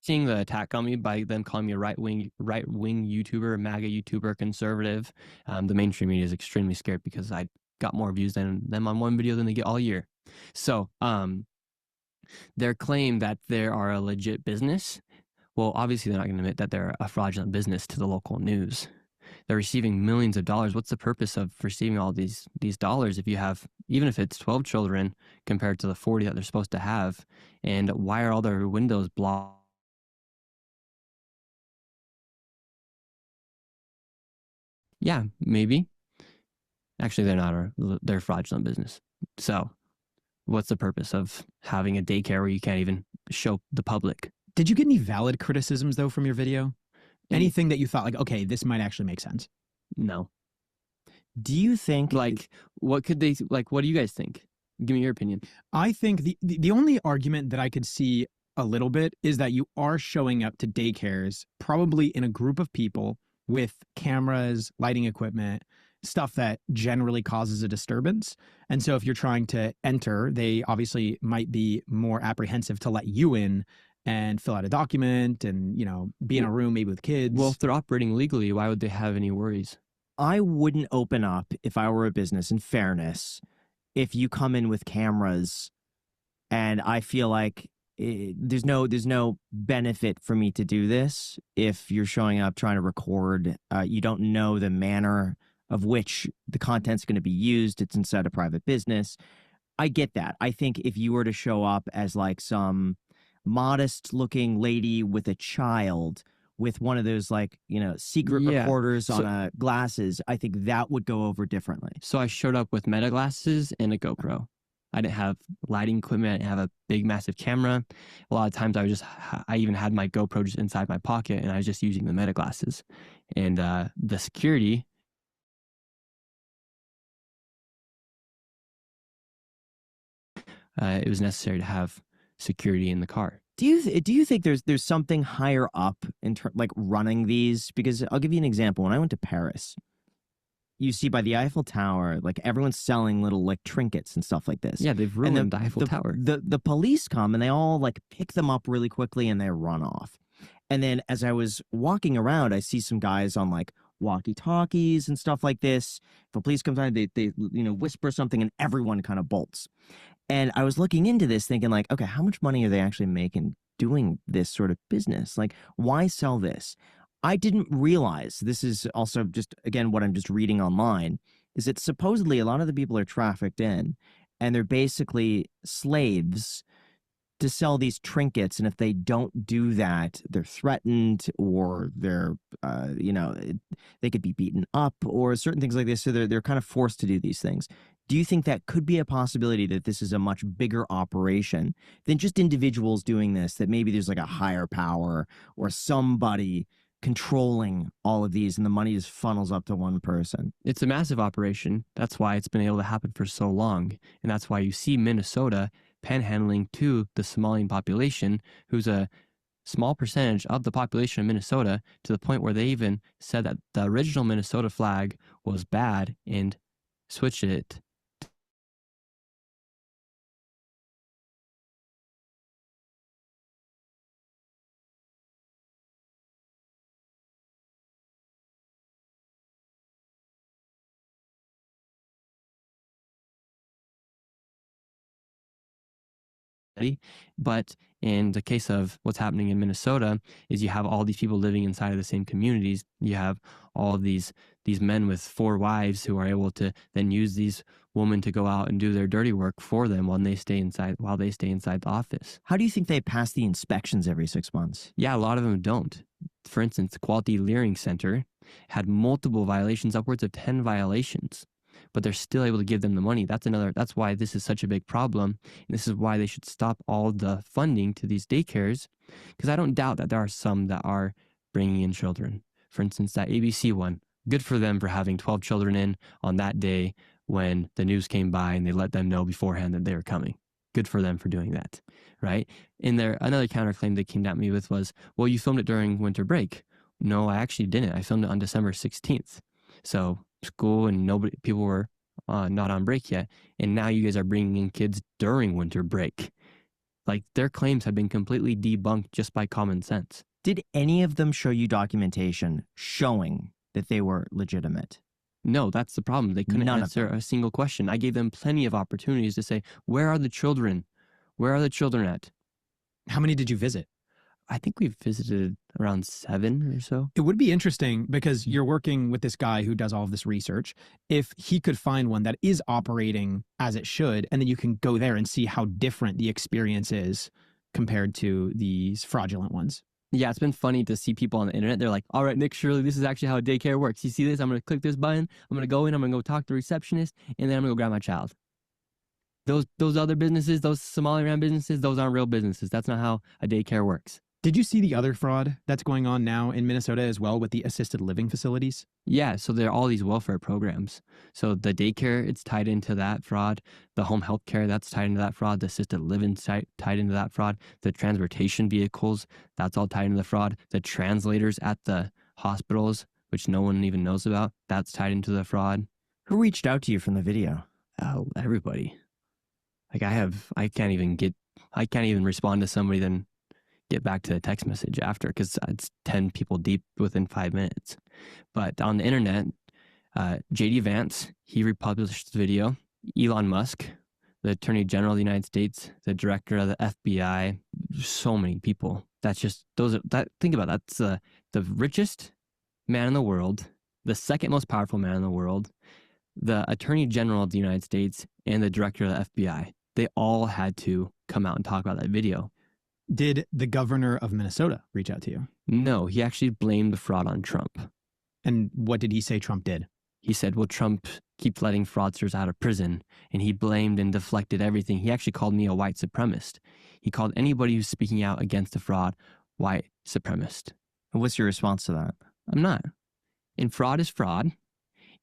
seeing the attack on me by them calling me a right-wing YouTuber, MAGA YouTuber, conservative. The mainstream media is extremely scared because I got more views than them on one video than they get all year. So their claim that they are a legit business, well, obviously they're not going to admit that they're a fraudulent business to the local news. They're receiving millions of dollars. What's the purpose of receiving all these dollars if you have, even if it's 12 children compared to the 40 that they're supposed to have? And why are all their windows blocked? Yeah, maybe. Actually, they're not. They're a fraudulent business. So what's the purpose of having a daycare where you can't even show the public? Did you get any valid criticisms, though, from your video? Anything that you thought, like, okay, this might actually make sense? No. Do you think... Like, what could they... Like, what do you guys think? Give me your opinion. I think the only argument that I could see a little bit is that you are showing up to daycares, probably in a group of people with cameras, lighting equipment, stuff that generally causes a disturbance. And so if you're trying to enter, they obviously might be more apprehensive to let you in and fill out a document and, you know, be in a room maybe with kids. Well, if they're operating legally, why would they have any worries? I wouldn't open up if I were a business, in fairness, if you come in with cameras and I feel like there's no benefit for me to do this. If you're showing up trying to record, you don't know the manner of which the content's going to be used. It's inside a private business. I get that. I think if you were to show up as like some modest looking lady with a child with one of those, like, you know, secret recorders on glasses, I think that would go over differently. So I showed up with meta glasses and a GoPro. I didn't have lighting equipment. I didn't have a big, massive camera. A lot of times I even had my GoPro just inside my pocket and I was just using the meta glasses. And the security, it was necessary to have security in the car. Do you think there's something higher up in like running these? Because I'll give you an example. When I went to Paris, you see by the Eiffel Tower, like everyone's selling little like trinkets and stuff like this. Yeah, they've ruined the Eiffel Tower. The police come and they all like pick them up really quickly and they run off. And then as I was walking around, I see some guys on like walkie-talkies and stuff like this. If a police comes on, they you know, whisper something and everyone kind of bolts. And I was looking into this thinking like, okay, how much money are they actually making doing this sort of business? Like, why sell this? I didn't realize, this is also just, again, what I'm just reading online, is that supposedly a lot of the people are trafficked in and they're basically slaves to sell these trinkets. And if they don't do that, they're threatened or they're, you know, they could be beaten up or certain things like this. So they're kind of forced to do these things. Do you think that could be a possibility that this is a much bigger operation than just individuals doing this, that maybe there's like a higher power or somebody controlling all of these and the money just funnels up to one person? It's a massive operation. That's why it's been able to happen for so long. And that's why you see Minnesota panhandling to the Somalian population, who's a small percentage of the population of Minnesota, to the point where they even said that the original Minnesota flag was bad and switched it. But in the case of what's happening in Minnesota is you have all these people living inside of the same communities. You have all these men with 4 wives who are able to then use these women to go out and do their dirty work for them while they stay inside the office. How do you think they pass the inspections every 6 months? Yeah, a lot of them don't. For instance, the Quality Learning Center had multiple violations, upwards of 10 violations. But they're still able to give them the money. That's why this is such a big problem. And this is why they should stop all the funding to these daycares, because I don't doubt that there are some that are bringing in children. For instance, that ABC one, good for them for having 12 children in on that day when the news came by and they let them know beforehand that they were coming. Good for them for doing that, right? And another counterclaim they came at me with was, well, you filmed it during winter break. No, I actually didn't. I filmed it on December 16th. So school and people were not on break yet, and now you guys are bringing in kids during winter break. Like, their claims have been completely debunked just by common sense. Did any of them show you documentation showing that they were legitimate? No, that's the problem. They couldn't answer a single question. I gave them plenty of opportunities to say, where are the children? Where are the children at? How many did you visit? I think we've visited around 7 or so. It would be interesting because you're working with this guy who does all of this research. If he could find one that is operating as it should, and then you can go there and see how different the experience is compared to these fraudulent ones. Yeah, it's been funny to see people on the internet. They're like, all right, Nick Shirley, this is actually how daycare works. You see this? I'm going to click this button. I'm going to go in. I'm going to go talk to the receptionist, and then I'm going to go grab my child. Those other businesses, those Somali-ran businesses, those aren't real businesses. That's not how a daycare works. Did you see the other fraud that's going on now in Minnesota as well with the assisted living facilities? Yeah, so there are all these welfare programs. So the daycare, it's tied into that fraud. The home health care, that's tied into that fraud. The assisted living tied into that fraud. The transportation vehicles, that's all tied into the fraud. The translators at the hospitals, which no one even knows about, that's tied into the fraud. Who reached out to you from the video? Oh, everybody. Like I can't even respond to somebody then get back to a text message after, because it's 10 people deep within 5 minutes. But on the internet, JD Vance, he republished the video. Elon Musk, the Attorney General of the United States, the Director of the FBI, so many people. That's just think about that. That's the richest man in the world, the second most powerful man in the world, the Attorney General of the United States, and the Director of the FBI. They all had to come out and talk about that video. Did the governor of Minnesota reach out to you? No, he actually blamed the fraud on Trump. And what did he say Trump did? He said, well, Trump keeps letting fraudsters out of prison, and he blamed and deflected everything. He actually called me a white supremacist. He called anybody who's speaking out against the fraud white supremacist. And what's your response to that? I'm not. And fraud is fraud.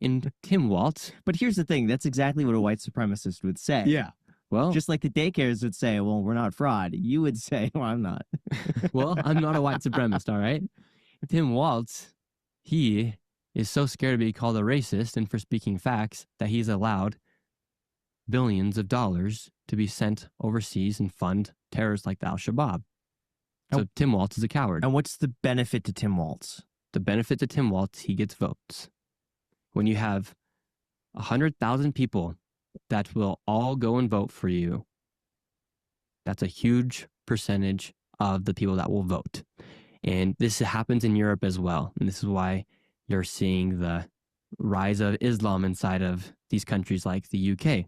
And Tim Waltz. But here's the thing. That's exactly what a white supremacist would say. Yeah. Well, just like the daycares would say, well, we're not fraud. You would say, well, I'm not. Well, I'm not a white supremacist, all right? Tim Waltz, he is so scared to be called a racist and for speaking facts that he's allowed billions of dollars to be sent overseas and fund terrorists like the Al-Shabaab. So Tim Waltz is a coward. And what's the benefit to Tim Waltz? The benefit to Tim Waltz, he gets votes. When you have 100,000 people that will all go and vote for you, that's a huge percentage of the people that will vote. And this happens in Europe as well. And this is why you're seeing the rise of Islam inside of these countries like the UK.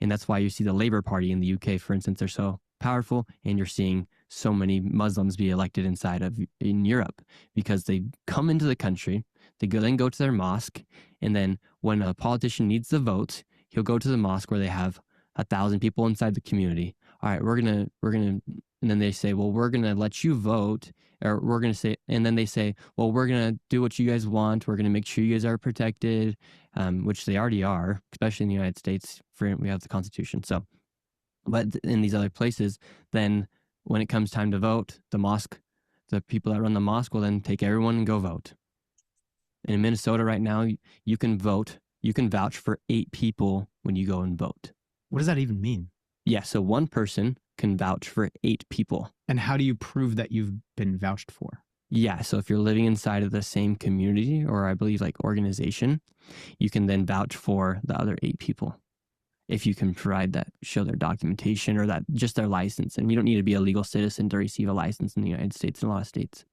And that's why you see the Labour Party in the UK, for instance, are so powerful. And you're seeing so many Muslims be elected in Europe, because they come into the country, they then go to their mosque. And then when a politician needs the vote, he'll go to the mosque where they have 1,000 people inside the community. All right, we're gonna, and then they say, well, we're gonna let you vote, or we're gonna say, and then they say, well, we're gonna do what you guys want. We're gonna make sure you guys are protected, which they already are, especially in the United States. We have the Constitution. So, but in these other places, then when it comes time to vote, the mosque, the people that run the mosque will then take everyone and go vote. And in Minnesota right now, you can vote. You can vouch for 8 people when you go and vote. What does that even mean? Yeah, so one person can vouch for 8 people. And how do you prove that you've been vouched for? Yeah, so if you're living inside of the same community, or I believe like organization, you can then vouch for the other 8 people. If you can provide that, show their documentation or that just their license. And you don't need to be a legal citizen to receive a license in the United States in a lot of states.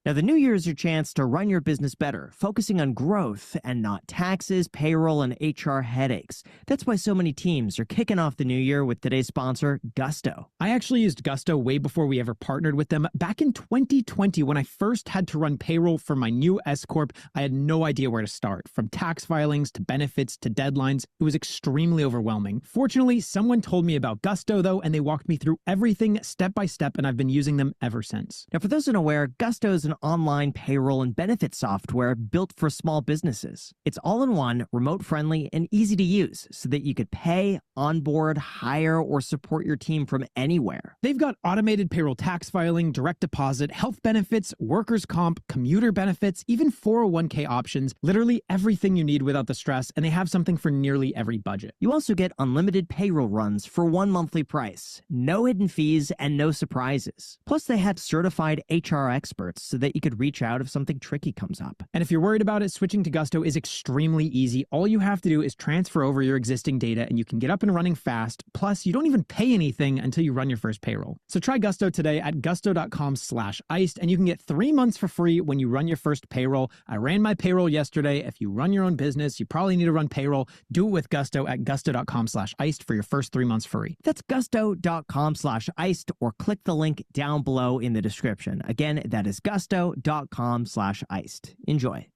Now, the new year is your chance to run your business better, focusing on growth and not taxes, payroll, and HR headaches. That's why so many teams are kicking off the new year with today's sponsor, Gusto. I actually used Gusto way before we ever partnered with them. Back in 2020, when I first had to run payroll for my new S-Corp, I had no idea where to start. From tax filings to benefits to deadlines, it was extremely overwhelming. Fortunately, someone told me about Gusto, though, and they walked me through everything step by step, and I've been using them ever since. Now, for those unaware, Gusto is an an online payroll and benefit software built for small businesses. It's all-in-one, remote-friendly, and easy to use so that you could pay, onboard, hire, or support your team from anywhere. They've got automated payroll tax filing, direct deposit, health benefits, workers' comp, commuter benefits, even 401k options, literally everything you need without the stress, and they have something for nearly every budget. You also get unlimited payroll runs for one monthly price, no hidden fees, and no surprises. Plus, they have certified HR experts so that you could reach out if something tricky comes up. And if you're worried about it, switching to Gusto is extremely easy. All you have to do is transfer over your existing data and you can get up and running fast. Plus, you don't even pay anything until you run your first payroll. So try Gusto today at gusto.com/iced and you can get 3 months for free when you run your first payroll. I ran my payroll yesterday. If you run your own business, you probably need to run payroll. Do it with Gusto at gusto.com/iced for your first 3 months free. That's gusto.com/iced or click the link down below in the description. Again, that is gusto.com/iced. Enjoy.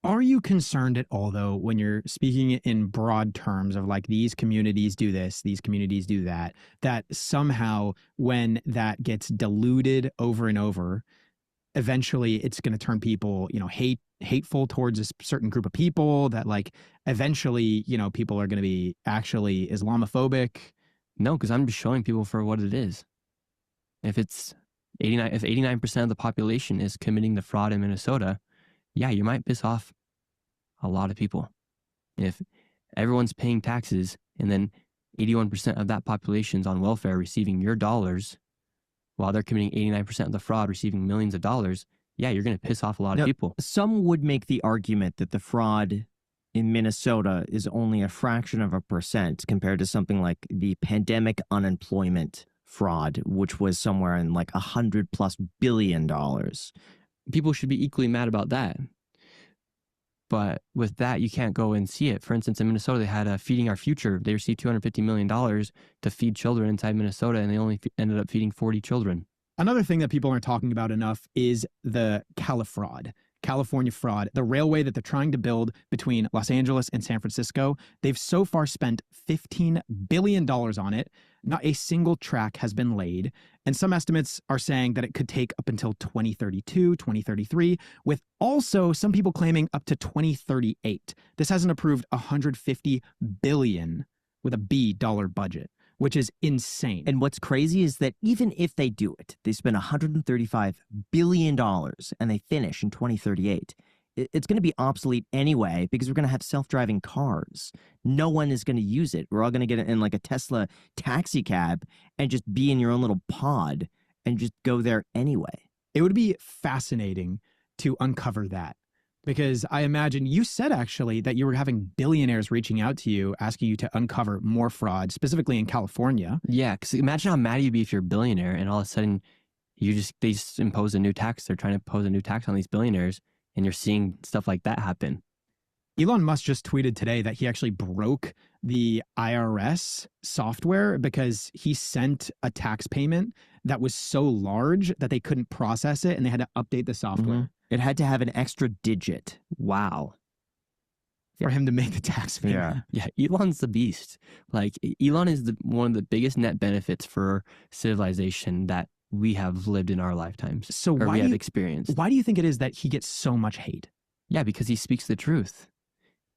Are you concerned at all, though, when you're speaking in broad terms of like these communities do this, these communities do that, that somehow when that gets diluted over and over, eventually it's going to turn people, hateful towards a certain group of people, that like eventually, people are going to be actually Islamophobic? No, because I'm just showing people for what it is. If 89% of the population is committing the fraud in Minnesota, yeah, you might piss off a lot of people. If everyone's paying taxes and then 81% of that population's on welfare receiving your dollars while they're committing 89% of the fraud, receiving millions of dollars, yeah, you're going to piss off a lot of people. Some would make the argument that the fraud in Minnesota is only a fraction of a percent compared to something like the pandemic unemployment fraud, which was somewhere in like $100+ billion. People should be equally mad about that. But with that, you can't go and see it. For instance, in Minnesota, they had Feeding Our Future. They received $250 million to feed children inside Minnesota, and they only ended up feeding 40 children. Another thing that people aren't talking about enough is the California fraud, the railway that they're trying to build between Los Angeles and San Francisco. They've so far spent $15 billion on it. Not a single track has been laid. And some estimates are saying that it could take up until 2032, 2033, with also some people claiming up to 2038. This has an approved $150 billion with a B dollar budget, which is insane. And what's crazy is that even if they do it, they spend $135 billion and they finish in 2038. It's going to be obsolete anyway because we're going to have self-driving cars. No one is going to use it. We're all going to get in like a Tesla taxi cab and just be in your own little pod and just go there anyway. It would be fascinating to uncover that. Because I imagine you said actually that you were having billionaires reaching out to you, asking you to uncover more fraud, specifically in California. Yeah, because imagine how mad you'd be if you're a billionaire and all of a sudden they just impose a new tax. They're trying to impose a new tax on these billionaires and you're seeing stuff like that happen. Elon Musk just tweeted today that he actually broke the IRS software because he sent a tax payment that was so large that they couldn't process it and they had to update the software. Mm-hmm. It had to have an extra digit. Wow. For him to make the tax payment. Yeah, Elon's the beast. Like, Elon is one of the biggest net benefits for civilization that we have lived in our lifetimes. So we have experienced. Why do you think it is that he gets so much hate? Yeah, because he speaks the truth.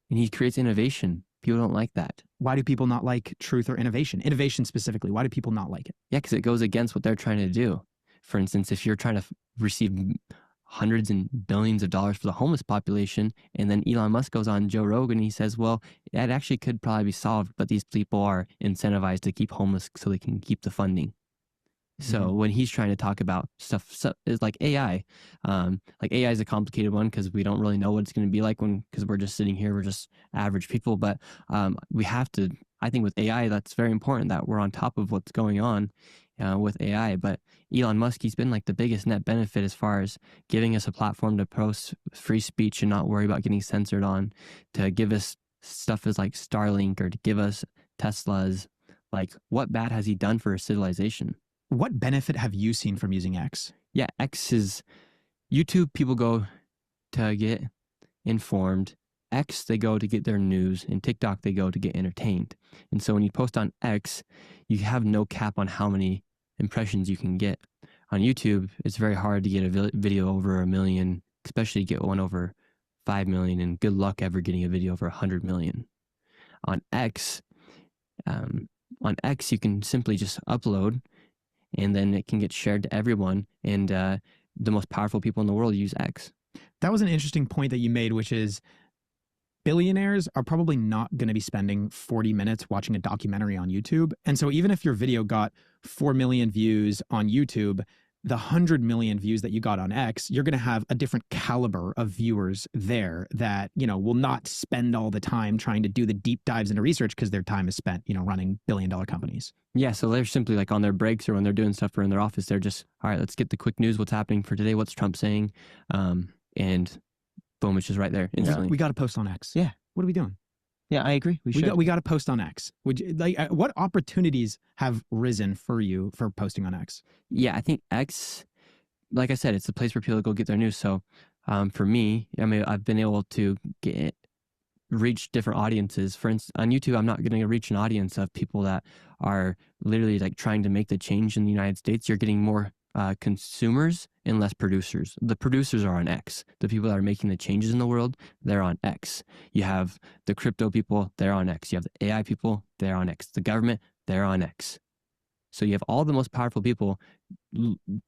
And he creates innovation. People don't like that. Why do people not like truth or innovation? Innovation specifically. Why do people not like it? Yeah, because it goes against what they're trying to do. For instance, if you're trying to receive hundreds and billions of dollars for the homeless population, and then Elon Musk goes on Joe Rogan and he says, well, that actually could probably be solved, but these people are incentivized to keep homeless so they can keep the funding. So when he's trying to talk about stuff is like AI. Like AI is a complicated one because we don't really know what it's going to be like because we're just sitting here, we're just average people. But we have to, I think with AI, that's very important that we're on top of what's going on with AI. But Elon Musk, he's been like the biggest net benefit as far as giving us a platform to post free speech and not worry about getting censored on, to give us stuff as like Starlink or to give us Teslas. Like, what bad has he done for civilization? What benefit have you seen from using X? Yeah, X is YouTube. People go to get informed. X, they go to get their news. And TikTok, they go to get entertained. And so when you post on X, you have no cap on how many impressions you can get. On YouTube, it's very hard to get a video over 1 million, especially get one over 5 million, and good luck ever getting a video over 100 million. On X, you can simply just upload, and then it can get shared to everyone, and the most powerful people in the world use X. That was an interesting point that you made, which is billionaires are probably not going to be spending 40 minutes watching a documentary on YouTube. And so even if your video got 4 million views on YouTube, the 100 million views that you got on X, you're going to have a different caliber of viewers there that, will not spend all the time trying to do the deep dives into research because their time is spent, running billion-dollar companies. Yeah, so they're simply like on their breaks or when they're doing stuff or in their office, they're just, all right, let's get the quick news, what's happening for today, what's Trump saying, and boom, it's just right there instantly. We got to post on X. Yeah. What are we doing? Yeah, I agree. We got to post on X. What opportunities have risen for you for posting on X? Yeah, I think X, like I said, it's the place where people go get their news. So for me, I've been able to reach different audiences. For instance, on YouTube, I'm not going to reach an audience of people that are literally like trying to make the change in the United States. You're getting more consumers and less producers. The producers are on X. The people that are making the changes in the world, they're on X. You have the crypto people, they're on X. You have the AI people, they're on X. The government, they're on X. So you have all the most powerful people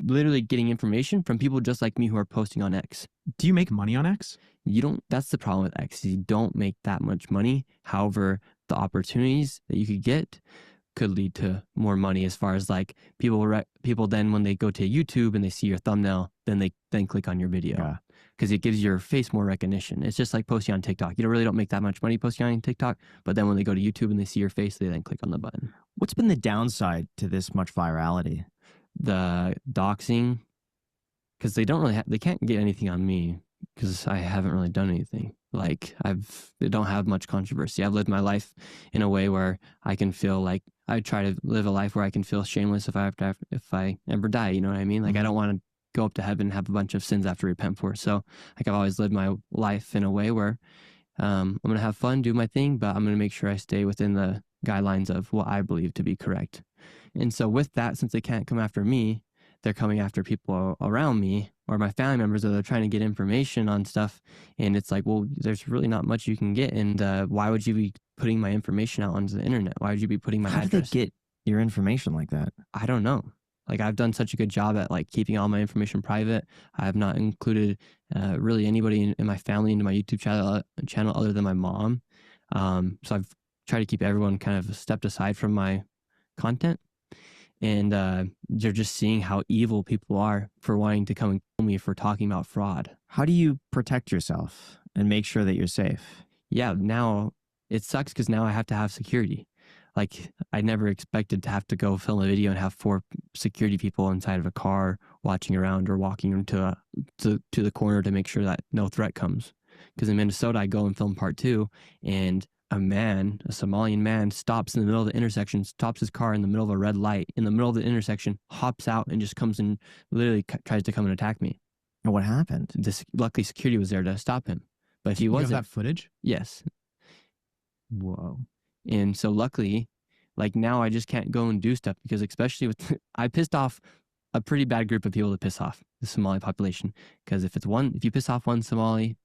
literally getting information from people just like me who are posting on X. Do you make money on X? You don't. That's the problem with X. You don't make that much money. However, the opportunities that you could get could lead to more money, as far as like people then when they go to YouTube and they see your thumbnail, then they click on your video because it gives your face more recognition. It's just like posting on TikTok. You don't make that much money posting on TikTok, but then when they go to YouTube and they see your face, they then click on the button. What's been the downside to this much virality? The doxing, because they can't get anything on me because I haven't really done anything. Like they don't have much controversy. I've lived my life in a way where I can feel like I try to live a life where I can feel shameless if I ever die. You know what I mean? Like I don't want to go up to heaven and have a bunch of sins I have to repent for. So like I've always lived my life in a way where I'm going to have fun, do my thing, but I'm going to make sure I stay within the guidelines of what I believe to be correct. And so with that, since they can't come after me, they're coming after people around me or my family members that are trying to get information on stuff. And it's like, well, there's really not much you can get. And why would you be putting my information out onto the internet? Why would you be putting my address? How did they get your information like that? I don't know. Like I've done such a good job at like keeping all my information private. I have not included really anybody in my family into my YouTube channel other than my mom. So I've tried to keep everyone kind of stepped aside from my content. And they're just seeing how evil people are for wanting to come and kill me for talking about fraud. How do you protect yourself and make sure that you're safe? Yeah, now it sucks because now I have to have security. Like I never expected to have to go film a video and have 4 security people inside of a car watching around or walking into to the corner to make sure that no threat comes. Because in Minnesota, I go and film part 2, and a Somalian man, stops in the middle of the intersection, stops his car in the middle of a red light, in the middle of the intersection, hops out and just comes and literally tries to come and attack me. And what happened? Luckily, security was there to stop him. But if he wasn't, you have that footage? Yes. Whoa. And so luckily, like now I just can't go and do stuff because especially with, I pissed off a pretty bad group of people to piss off the Somali population. Because if you piss off one Somali,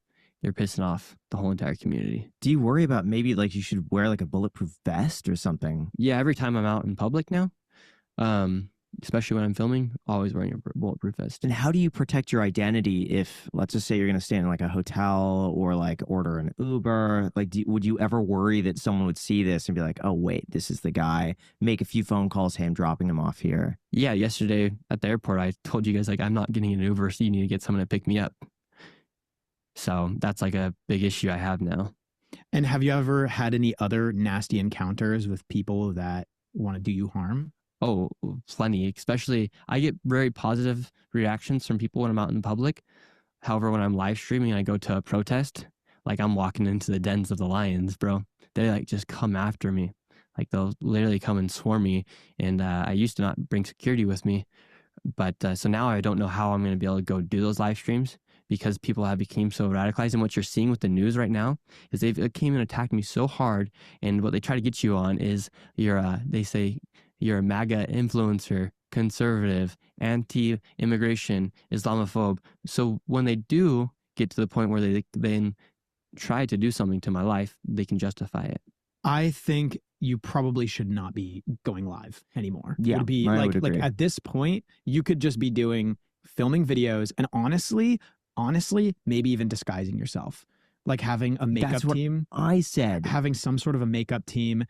you're pissing off the whole entire community. Do you worry about maybe like you should wear like a bulletproof vest or something? Yeah, every time I'm out in public now, especially when I'm filming, always wearing a bulletproof vest. And how do you protect your identity if, let's just say you're going to stay in like a hotel or like order an Uber? Like, would you ever worry that someone would see this and be like, oh, wait, this is the guy, make a few phone calls, hey, I'm dropping him off here? Yeah, yesterday at the airport, I told you guys, like, I'm not getting an Uber, so you need to get someone to pick me up. So that's like a big issue I have now. And have you ever had any other nasty encounters with people that want to do you harm? Oh, plenty. Especially, I get very positive reactions from people when I'm out in public. However, when I'm live streaming, I go to a protest. Like I'm walking into the dens of the lions, bro. They like just come after me. Like they'll literally come and swarm me. And I used to not bring security with me. But so now I don't know how I'm going to be able to go do those live streams because people have become so radicalized. And what you're seeing with the news right now is they came and attacked me so hard. And what they try to get you on is they say you're a MAGA influencer conservative, anti-immigration, Islamophobe. So when they do get to the point where they then try to do something to my life, they can justify it. I think you probably should not be going live anymore. Yeah, It would be I like would agree. at this point, you could just be filming videos and honestly, maybe even disguising yourself. Like having a makeup That's what team. I said. Having some sort of a makeup team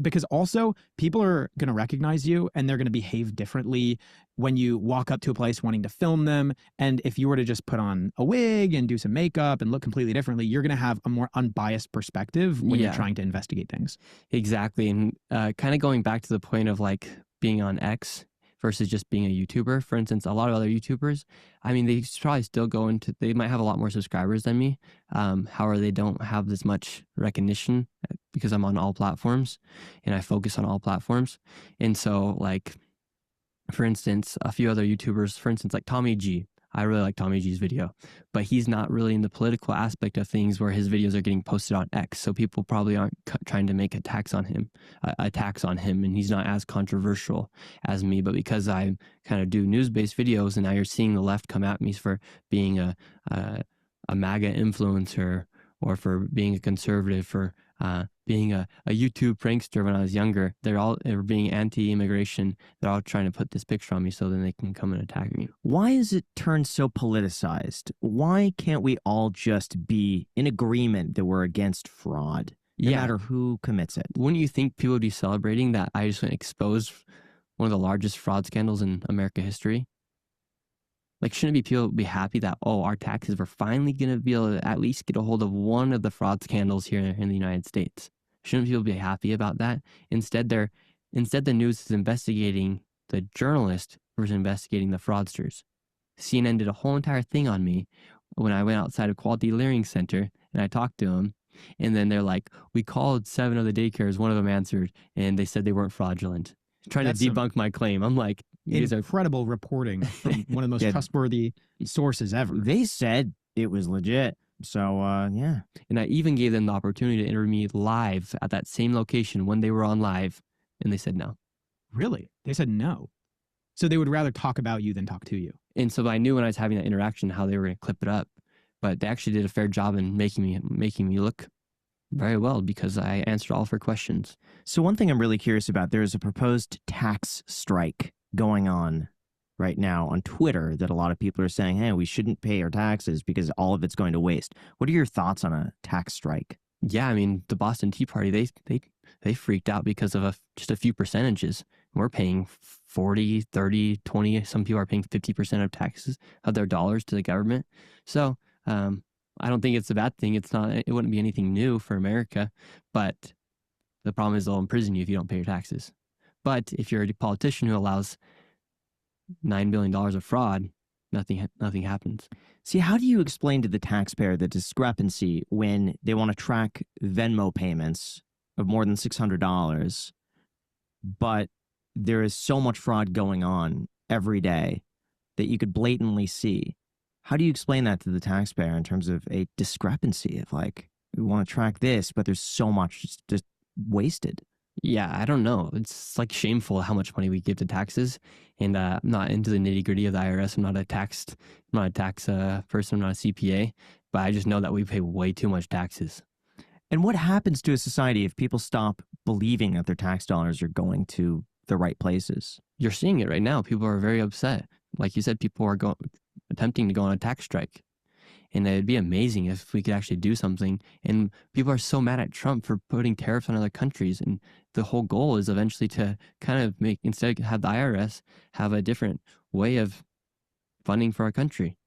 because also people are going to recognize you and they're going to behave differently when you walk up to a place wanting to film them. And if you were to just put on a wig and do some makeup and look completely differently, you're going to have a more unbiased perspective when you're trying to investigate things. Exactly. And kind of going back to the point of like being on X versus just being a YouTuber. For instance, a lot of other YouTubers, I mean, they probably still they might have a lot more subscribers than me. However, they don't have this much recognition because I'm on all platforms and I focus on all platforms. And so like, for instance, a few other YouTubers, for instance, like Tommy G. I really like Tommy G's video, but he's not really in the political aspect of things where his videos are getting posted on X. So people probably aren't trying to make attacks on him, and he's not as controversial as me. But because I kind of do news-based videos, and now you're seeing the left come at me for being a MAGA influencer or for being a conservative, for being a YouTube prankster when I was younger. They're being anti-immigration. They're all trying to put this picture on me so then they can come and attack me. Why is it turned so politicized? Why can't we all just be in agreement that we're against fraud, no matter who commits it? Wouldn't you think people would be celebrating that I just exposed one of the largest fraud scandals in America history? Like, shouldn't people be happy that, oh, our taxes were finally going to be able to at least get a hold of one of the fraud scandals here in the United States? Shouldn't people be happy about that? Instead, the news is investigating the journalist versus investigating the fraudsters. CNN did a whole entire thing on me when I went outside of Quality Learning Center and I talked to them. And then they're like, we called 7 of the daycares, one of them answered, and they said they weren't fraudulent. Trying to debunk my claim. I'm like, incredible reporting from one of the most trustworthy sources ever. They said it was legit. So, yeah. And I even gave them the opportunity to interview me live at that same location when they were on live, and they said no. Really? They said no. So they would rather talk about you than talk to you. And so I knew when I was having that interaction how they were going to clip it up. But they actually did a fair job in making me look very well because I answered all of her questions. So one thing I'm really curious about, there is a proposed tax strike going on right now on Twitter that a lot of people are saying, hey, we shouldn't pay our taxes because all of it's going to waste. What are your thoughts on a tax strike? Yeah, I mean, the Boston Tea Party, they freaked out because of just a few percentages. We're paying 40, 30, 20. Some people are paying 50% of taxes of their dollars to the government. So I don't think it's a bad thing. It wouldn't be anything new for America, but the problem is they'll imprison you if you don't pay your taxes. But if you're a politician who allows $9 billion of fraud, nothing happens. See, how do you explain to the taxpayer the discrepancy when they want to track Venmo payments of more than $600, but there is so much fraud going on every day that you could blatantly see? How do you explain that to the taxpayer in terms of a discrepancy of like, we want to track this, but there's so much just wasted? Yeah, I don't know. It's like shameful how much money we give to taxes. And I'm not into the nitty gritty of the IRS. I'm not a tax person. I'm not a CPA, but I just know that we pay way too much taxes. And what happens to a society if people stop believing that their tax dollars are going to the right places? You're seeing it right now. People are very upset. Like you said, people are attempting to go on a tax strike. And it'd be amazing if we could actually do something. And people are so mad at Trump for putting tariffs on other countries. And the whole goal is eventually to kind of instead of have the IRS have a different way of funding for our country.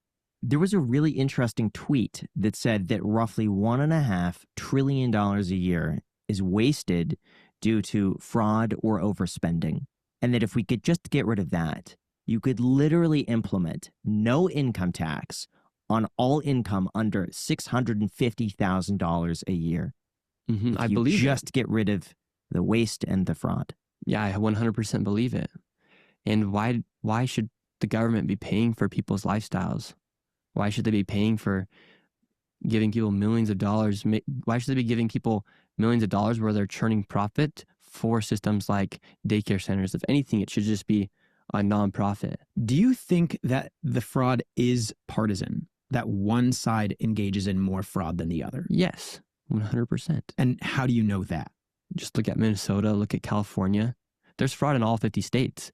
There was a really interesting tweet that said that roughly $1.5 trillion a year is wasted due to fraud or overspending. And that if we could just get rid of that, you could literally implement no income tax on all income under $650,000 a year. Mm-hmm. I you believe just get rid of the waste and the fraud. Yeah, I 100% believe it. And why should the government be paying for people's lifestyles? Why should they be paying for giving people millions of dollars? Why should they be giving people millions of dollars where they're churning profit for systems like daycare centers? If anything, it should just be a nonprofit. Do you think that the fraud is partisan, that one side engages in more fraud than the other? Yes, 100%. And how do you know that? Just look at Minnesota, look at California. There's fraud in all 50 states,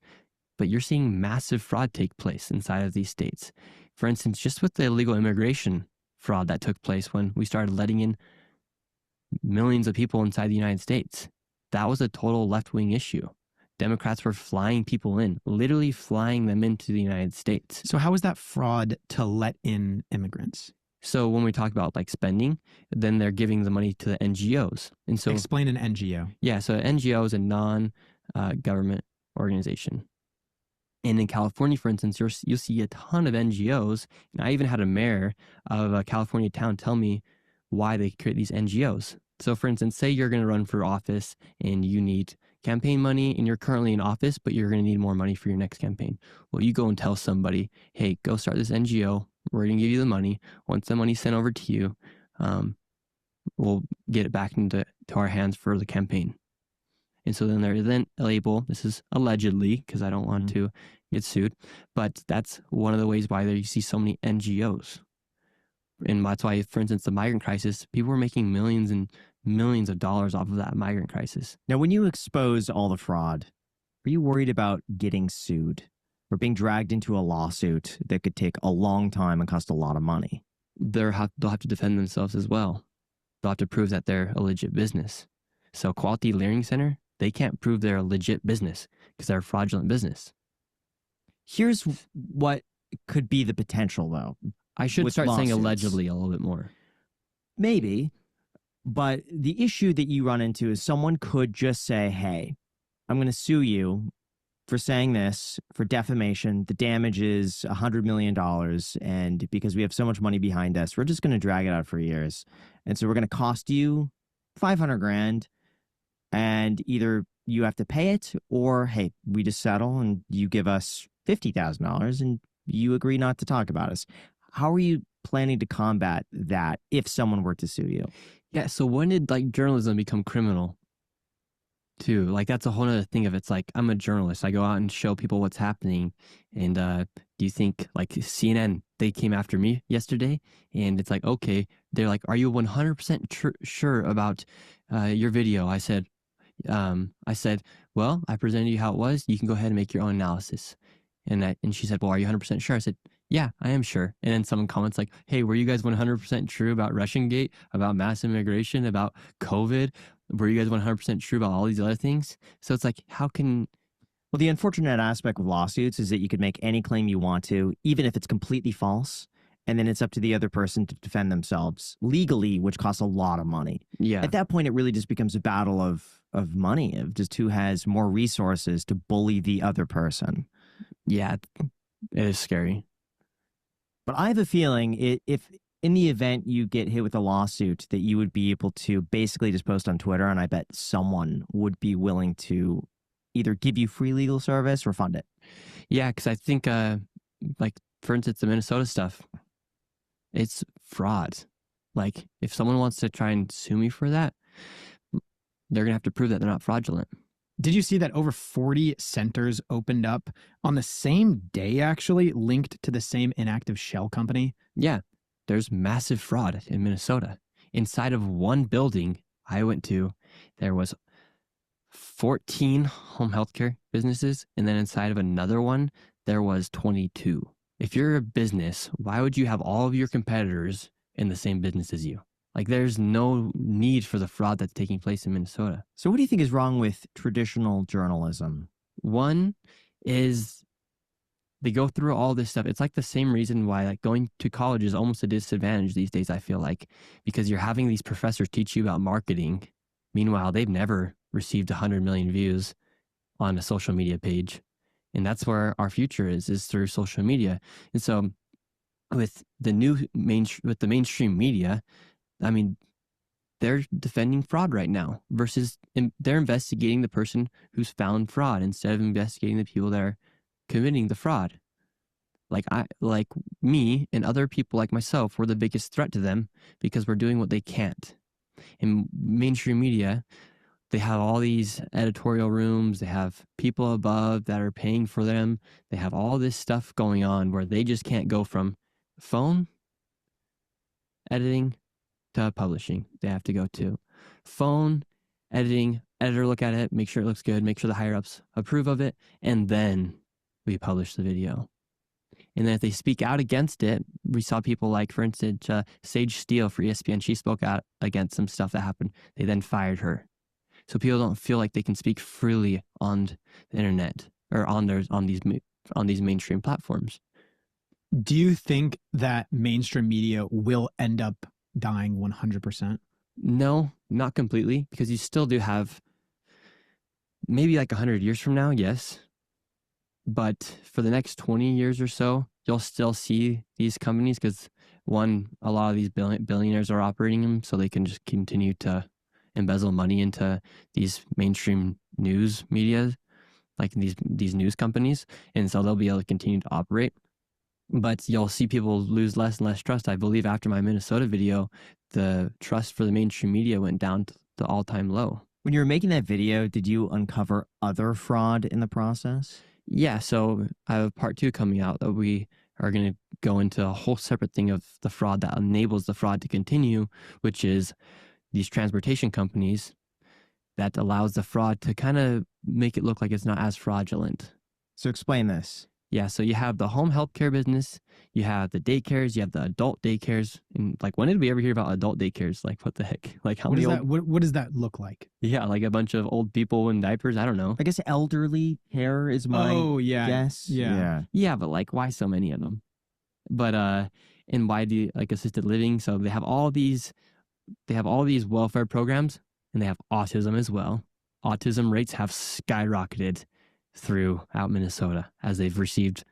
but you're seeing massive fraud take place inside of these states. For instance, just with the illegal immigration fraud that took place when we started letting in millions of people inside the United States, that was a total left-wing issue. Democrats were flying people in, literally flying them into the United States. So how is that fraud to let in immigrants? So when we talk about like spending, then they're giving the money to the NGOs. And so explain an NGO. Yeah, so an NGO is a non-government organization. And in California, for instance, you'll see a ton of NGOs. And I even had a mayor of a California town tell me why they create these NGOs. So for instance, say you're going to run for office and you need campaign money and you're currently in office, but you're going to need more money for your next campaign. Well, you go and tell somebody, hey, go start this NGO. We're going to give you the money. Once the money's sent over to you, we'll get it back into our hands for the campaign. And so then they're then able, this is allegedly, because I don't want to get sued, but that's one of the ways why you see so many NGOs. And that's why, for instance, the migrant crisis, people were making millions and millions of dollars off of that migrant crisis. Now, when you expose all the fraud, are you worried about getting sued or being dragged into a lawsuit that could take a long time and cost a lot of money? They'll have to defend themselves as well. They'll have to prove that they're a legit business. So Quality Learning Center, they can't prove they're a legit business because they're a fraudulent business. Here's what could be the potential, though. I should start lawsuits. saying allegedly a little bit more. Maybe, but the issue that you run into is someone could just say, hey, I'm going to sue you for saying this, for defamation. The damage is $100 million. And because we have so much money behind us, we're just going to drag it out for years. And so we're going to cost you $500,000. And either you have to pay it or, hey, we just settle and you give us $50,000 and you agree not to talk about us. How are you planning to combat that if someone were to sue you? Yeah, so when did like journalism become criminal too? Like that's a whole other thing of it's like, I'm a journalist. I go out and show people what's happening. And do you think like CNN, they came after me yesterday? And it's like, okay, they're like, are you 100% sure about your video? I said, well, I presented you how it was. You can go ahead and make your own analysis. And she said, well, are you 100% sure? I said, yeah, I am sure. And then someone comments like, hey, were you guys 100% true about Russian Gate, about mass immigration, about COVID? Were you guys 100% true about all these other things? So it's like, how can... Well, the unfortunate aspect with lawsuits is that you could make any claim you want to, even if it's completely false. And then it's up to the other person to defend themselves legally, which costs a lot of money. Yeah. At that point, it really just becomes a battle of money, of just who has more resources to bully the other person. Yeah, it is scary. But I have a feeling if in the event you get hit with a lawsuit that you would be able to basically just post on Twitter, and I bet someone would be willing to either give you free legal service or fund it. Yeah, because I think, like, for instance, the Minnesota stuff, it's fraud. Like, if someone wants to try and sue me for that, they're going to have to prove that they're not fraudulent. Did you see that over 40 centers opened up on the same day, actually, linked to the same inactive shell company? Yeah, there's massive fraud in Minnesota. Inside of one building I went to, there was 14 home healthcare businesses, and then inside of another one, there was 22. If you're a business, why would you have all of your competitors in the same business as you? Like, there's no need for the fraud that's taking place in Minnesota. So what do you think is wrong with traditional journalism? One is they go through all this stuff. It's like the same reason why like going to college is almost a disadvantage these days, I feel like, because you're having these professors teach you about marketing. Meanwhile, they've never received 100 million views on a social media page. And that's where our future is through social media. And so with the mainstream media, I mean, they're defending fraud right now versus they're investigating the person who's found fraud instead of investigating the people that are committing the fraud. Like me and other people like myself, we're the biggest threat to them because we're doing what they can't. In mainstream media, They have all these editorial rooms. They have people above that are paying for them. They have all this stuff going on where they just can't go from phone editing to publishing. They have to go to phone editing, editor look at it, make sure it looks good, make sure the higher ups approve of it, and then we publish the video. And then if they speak out against it, we saw people like, for instance, Sage Steele for ESPN. She spoke out against some stuff that happened. They then fired her. So people don't feel like they can speak freely on the internet or on these mainstream platforms. Do you think that mainstream media will end up dying 100%? No, not completely, because you still do have maybe like 100 years from now, yes. But for the next 20 years or so, you'll still see these companies because, one, a lot of these billionaires are operating them, so they can just continue to embezzle money into these mainstream news media, like these news companies. And so they'll be able to continue to operate. But you'll see people lose less and less trust. I believe after my Minnesota video, the trust for the mainstream media went down to the all-time low. When you were making that video, did you uncover other fraud in the process? Yeah, so I have part 2 coming out that we are going to go into a whole separate thing of the fraud that enables the fraud to continue, which is these transportation companies that allows the fraud to kind of make it look like it's not as fraudulent. So explain this. Yeah, so you have the home healthcare business, you have the daycares, you have the adult daycares. And like, when did we ever hear about adult daycares? Like, what the heck? Like, how many what does that look like? Yeah, like a bunch of old people in diapers. I don't know. I guess elderly care is my guess. Yeah, but like, why so many of them? But and why do like assisted living? So they have all these welfare programs, and they have autism as well. Autism rates have skyrocketed throughout Minnesota as they've received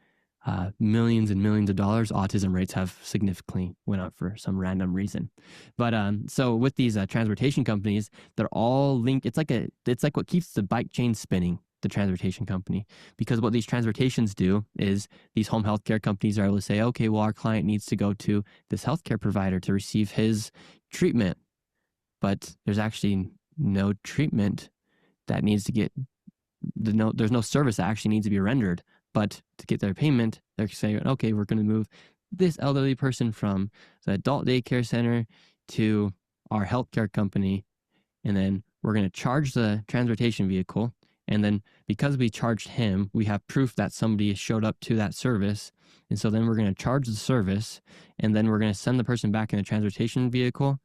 millions and millions of dollars. Autism rates have significantly went up for some random reason. But so with these transportation companies, they're all linked. It's like what keeps the bike chain spinning, the transportation company, because what these transportations do is these home healthcare companies are able to say, okay, well, our client needs to go to this healthcare provider to receive his treatment, but there's actually no treatment that needs to get there's no service that actually needs to be rendered. But to get their payment, they're saying, okay, we're going to move this elderly person from the adult daycare center to our healthcare company, and then we're going to charge the transportation vehicle. And then because we charged him, we have proof that somebody showed up to that service. And so then we're going to charge the service, and then we're going to send the person back in the transportation vehicle.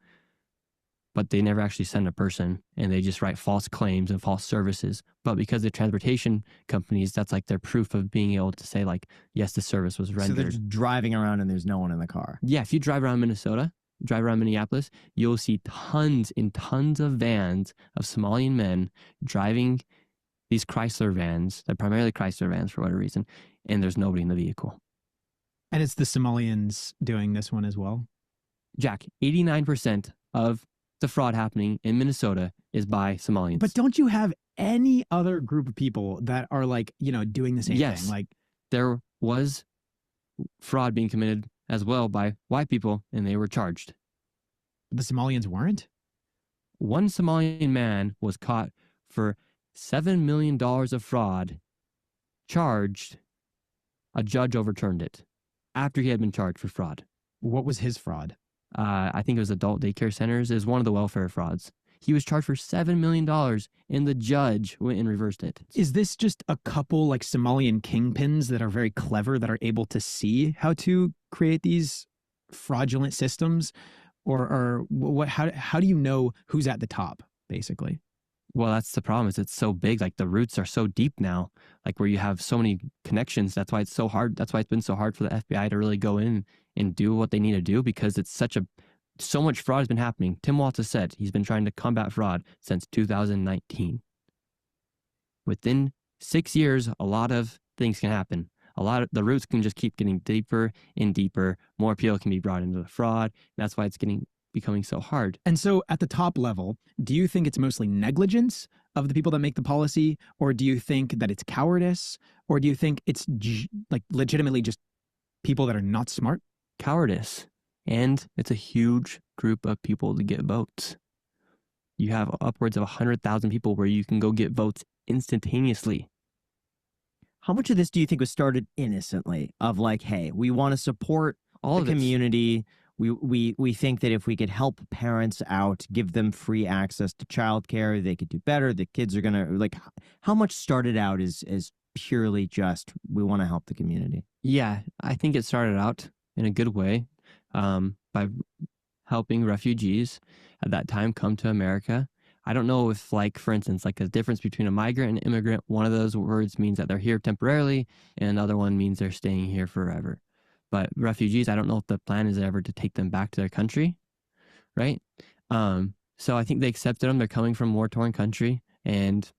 But they never actually send a person, and they just write false claims and false services. But because the transportation companies, that's like their proof of being able to say, like, yes, the service was rendered. So they're just driving around and there's no one in the car. Yeah, if you drive around Minnesota, drive around Minneapolis, you'll see tons and tons of vans of Somalian men driving these Chrysler vans. They're primarily Chrysler vans for whatever reason, and there's nobody in the vehicle. And it's the Somalians doing this one as well? Jack, 89% of the fraud happening in Minnesota is by Somalians. But don't you have any other group of people that are like, doing the same thing? Like, there was fraud being committed as well by white people, and they were charged. The Somalians weren't? One Somalian man was caught for $7 million of fraud, charged. A judge overturned it after he had been charged for fraud. What was his fraud? I think it was adult daycare centers. It was one of the welfare frauds. He was charged for $7 million, and the judge went and reversed it. Is this just a couple like Somalian kingpins that are very clever, that are able to see how to create these fraudulent systems? Or what? How do you know who's at the top, basically? Well, that's the problem, is it's so big. Like, the roots are so deep now, like where you have so many connections. That's why it's so hard. That's why it's been so hard for the FBI to really go in and do what they need to do, because it's so much fraud has been happening. Tim Walz has said he's been trying to combat fraud since 2019. Within 6 years, a lot of things can happen. A lot of the roots can just keep getting deeper and deeper. More people can be brought into the fraud. That's why it's becoming so hard. And so at the top level, do you think it's mostly negligence of the people that make the policy? Or do you think that it's cowardice? Or do you think it's like legitimately just people that are not smart? Cowardice. And it's a huge group of people to get votes. You have upwards of 100,000 people where you can go get votes instantaneously. How much of this do you think was started innocently of like, hey, we want to support All the of it. community. We think that if we could help parents out, give them free access to childcare, they could do better. The kids are going to like, how much started out is purely just, we want to help the community? Yeah, I think it started out in a good way by helping refugees at that time come to America. I don't know if, like, for instance, like a difference between a migrant and an immigrant, one of those words means that they're here temporarily and another one means they're staying here forever. But refugees, I don't know if the plan is ever to take them back to their country, right? So I think they accepted them. They're coming from a war-torn country, and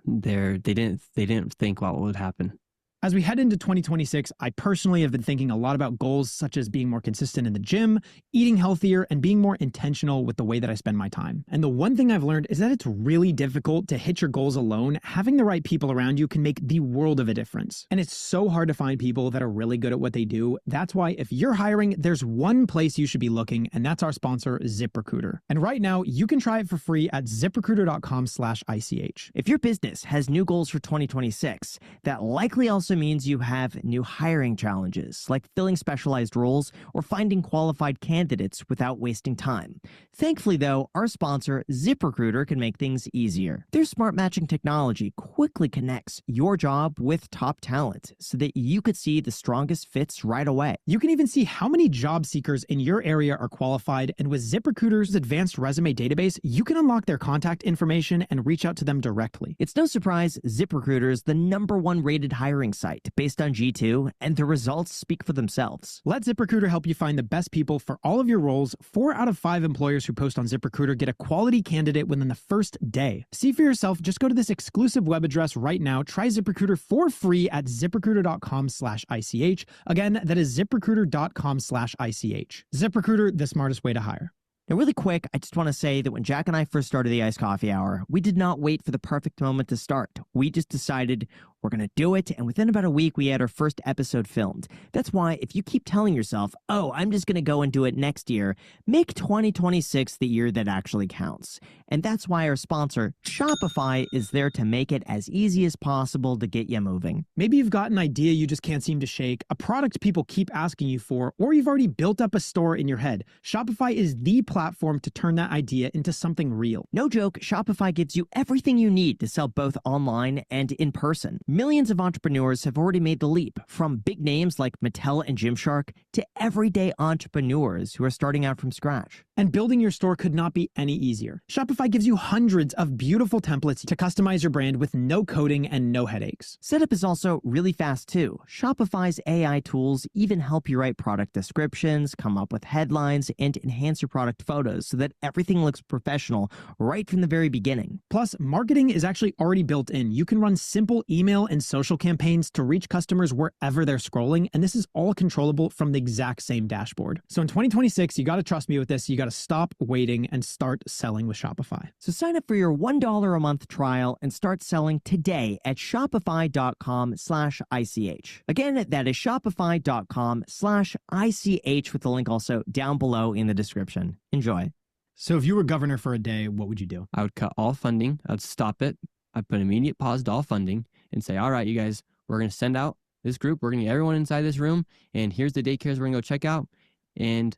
they didn't think what would happen. As we head into 2026, I personally have been thinking a lot about goals such as being more consistent in the gym, eating healthier, and being more intentional with the way that I spend my time. And the one thing I've learned is that it's really difficult to hit your goals alone. Having the right people around you can make the world of a difference. And it's so hard to find people that are really good at what they do. That's why if you're hiring, there's one place you should be looking, and that's our sponsor, ZipRecruiter. And right now, you can try it for free at ZipRecruiter.com/ICH. If your business has new goals for 2026, that likely also means you have new hiring challenges, like filling specialized roles or finding qualified candidates without wasting time. Thankfully, though, our sponsor, ZipRecruiter, can make things easier. Their smart matching technology quickly connects your job with top talent so that you could see the strongest fits right away. You can even see how many job seekers in your area are qualified, and with ZipRecruiter's advanced resume database, you can unlock their contact information and reach out to them directly. It's no surprise ZipRecruiter is the #1 rated hiring site based on G2, and the results speak for themselves. Let ZipRecruiter help you find the best people for all of your roles. 4 out of 5 employers who post on ZipRecruiter get a quality candidate within the first day. See for yourself. Just go to this exclusive web address right now. Try ZipRecruiter for free at ZipRecruiter.com/ICH. Again, that is ZipRecruiter.com/ICH. ZipRecruiter, the smartest way to hire. Now, really quick, I just want to say that when Jack and I first started the Iced Coffee Hour, we did not wait for the perfect moment to start. We just decided we're going to do it, and within about a week, we had our first episode filmed. That's why if you keep telling yourself, oh, I'm just going to go and do it next year, make 2026 the year that actually counts. And that's why our sponsor, Shopify, is there to make it as easy as possible to get you moving. Maybe you've got an idea you just can't seem to shake, a product people keep asking you for, or you've already built up a store in your head. Shopify is the platform to turn that idea into something real. No joke, Shopify gives you everything you need to sell both online and in person. Millions of entrepreneurs have already made the leap, from big names like Mattel and Gymshark to everyday entrepreneurs who are starting out from scratch. And building your store could not be any easier. Shopify gives you hundreds of beautiful templates to customize your brand with no coding and no headaches. Setup is also really fast too. Shopify's AI tools even help you write product descriptions, come up with headlines, and enhance your product photos so that everything looks professional right from the very beginning. Plus, marketing is actually already built in. You can run simple email and social campaigns to reach customers wherever they're scrolling, and this is all controllable from the exact same dashboard. So in 2026, you got to trust me with this. You got to stop waiting and start selling with Shopify. So sign up for your $1 a month trial and start selling today at shopify.com/ICH. Again, that is shopify.com/ICH with the link also down below in the description. Enjoy. So if you were governor for a day, what would you do? I would cut all funding. I'd stop it. I'd put immediate pause to all funding and say, all right, you guys, we're going to send out this group. We're going to get everyone inside this room, and here's the daycares we're going to go check out. And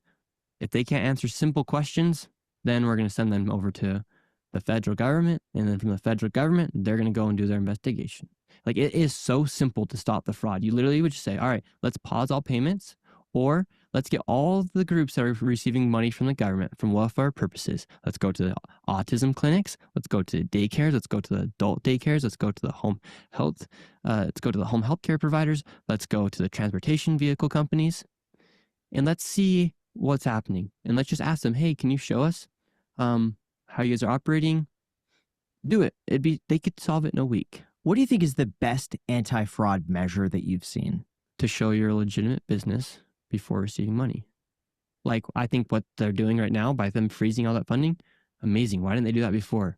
if they can't answer simple questions, then we're going to send them over to the federal government. And then from the federal government, they're going to go and do their investigation. Like, it is so simple to stop the fraud. You literally would just say, all right, let's pause all payments, or let's get all the groups that are receiving money from the government from welfare purposes. Let's go to the autism clinics. Let's go to daycares. Let's go to the adult daycares. Let's go to the home health. Let's go to the home health care providers. Let's go to the transportation vehicle companies. And let's see what's happening. And let's just ask them, hey, can you show us how you guys are operating? Do it. They could solve it in a week. What do you think is the best anti-fraud measure that you've seen? To show you're a legitimate business before receiving money. Like, I think what they're doing right now by them freezing all that funding, amazing. Why didn't they do that before?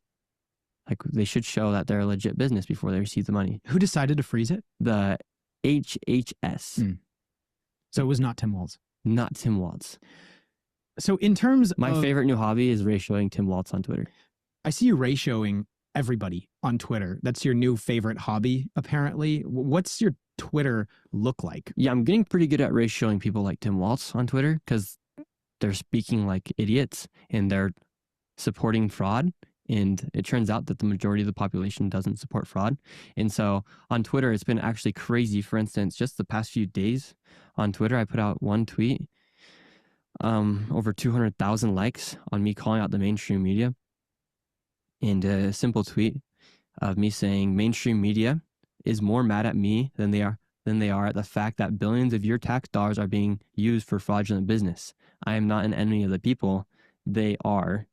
Like, they should show that they're a legit business before they receive the money. Who decided to freeze it? The HHS. So it was not Tim Walz. Not Tim Walz. So in terms My of, favorite new hobby is ratioing Tim Waltz on Twitter. I see you ratioing everybody on Twitter. That's your new favorite hobby, apparently. What's your Twitter look like? Yeah, I'm getting pretty good at ratioing people like Tim Waltz on Twitter because they're speaking like idiots and they're supporting fraud. And it turns out that the majority of the population doesn't support fraud. And so on Twitter, it's been actually crazy. For instance, just the past few days on Twitter, I put out one tweet, over 200,000 likes on me calling out the mainstream media. And a simple tweet of me saying mainstream media is more mad at me than they are at the fact that billions of your tax dollars are being used for fraudulent business. I am not an enemy of the people. They are.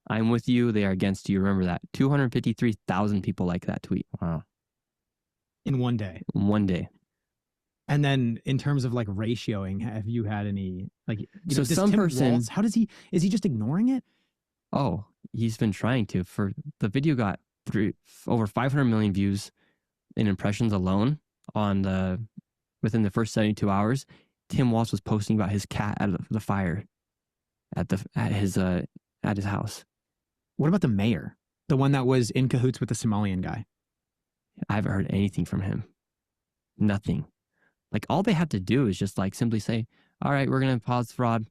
I'm with you. They are against you. Remember that. 253,000 people like that tweet. Wow. In one day. One day. And then in terms of like ratioing, have you had any, like, So some person, Waltz, how does he, is he just ignoring it? Oh, he's been trying to. For the video got over 500 million views in impressions alone on within the first 72 hours. Tim Waltz was posting about his cat out of the fire at his house. What about the mayor? The one that was in cahoots with the Somalian guy? I haven't heard anything from him. Nothing. Like, all they have to do is just like simply say, all right, we're going to pause fraud.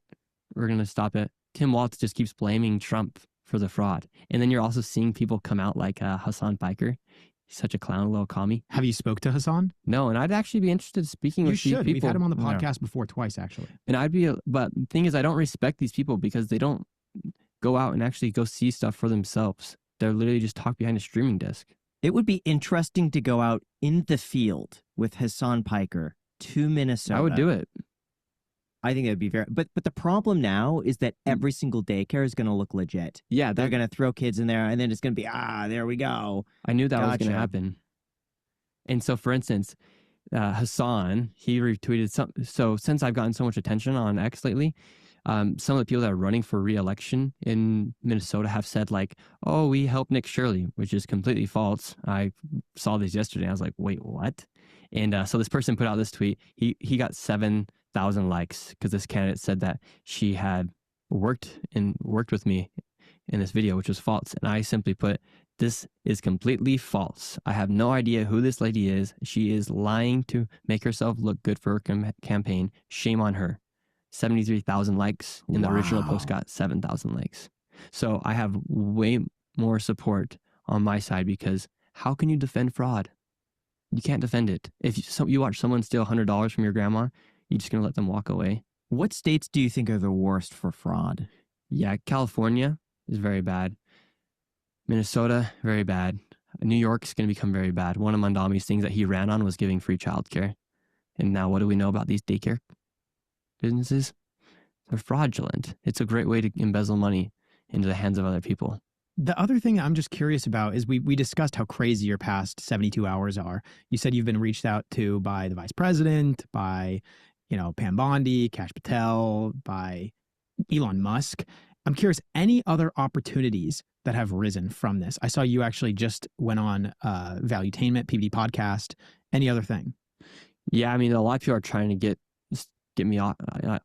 We're going to stop it. Tim Waltz just keeps blaming Trump for the fraud. And then you're also seeing people come out like Hassan Piker. He's such a clown, little commie. Have you spoke to Hassan? No, and I'd actually be interested in speaking with these people. We've had him on the podcast before twice, actually. And but the thing is, I don't respect these people because they don't go out and actually go see stuff for themselves. They're literally just talk behind a streaming desk. It would be interesting to go out in the field with Hassan Piker to Minnesota. I would do it. I think it would be very, but the problem now is that every single daycare is going to look legit. Yeah. They're going to throw kids in there and then it's going to be, there we go. I knew that was going Gotcha. to happen. And so, for instance, Hassan, he retweeted so since I've gotten so much attention on X lately, some of the people that are running for re-election in Minnesota have said like, oh, we helped Nick Shirley, which is completely false. I saw this yesterday. I was like, wait, what? And so this person put out this tweet. He got 7,000 likes because this candidate said that she had worked with me in this video, which was false. And I simply put, this is completely false. I have no idea who this lady is. She is lying to make herself look good for her campaign. Shame on her. 73,000 likes, and the original post got 7,000 likes. So I have way more support on my side because how can you defend fraud? You can't defend it. If you watch someone steal $100 from your grandma, you're just going to let them walk away. What states do you think are the worst for fraud? Yeah, California is very bad. Minnesota, very bad. New York's going to become very bad. One of Mandami's things that he ran on was giving free childcare. And now what do we know about these daycare businesses? They're fraudulent. It's a great way to embezzle money into the hands of other people. The other thing I'm just curious about is we discussed how crazy your past 72 hours are. You said you've been reached out to by the vice president, by, Pam Bondi, Kash Patel, by Elon Musk. I'm curious, any other opportunities that have risen from this? I saw you actually just went on Valuetainment, PBD podcast. Any other thing? Yeah, I mean, a lot of people are trying to get me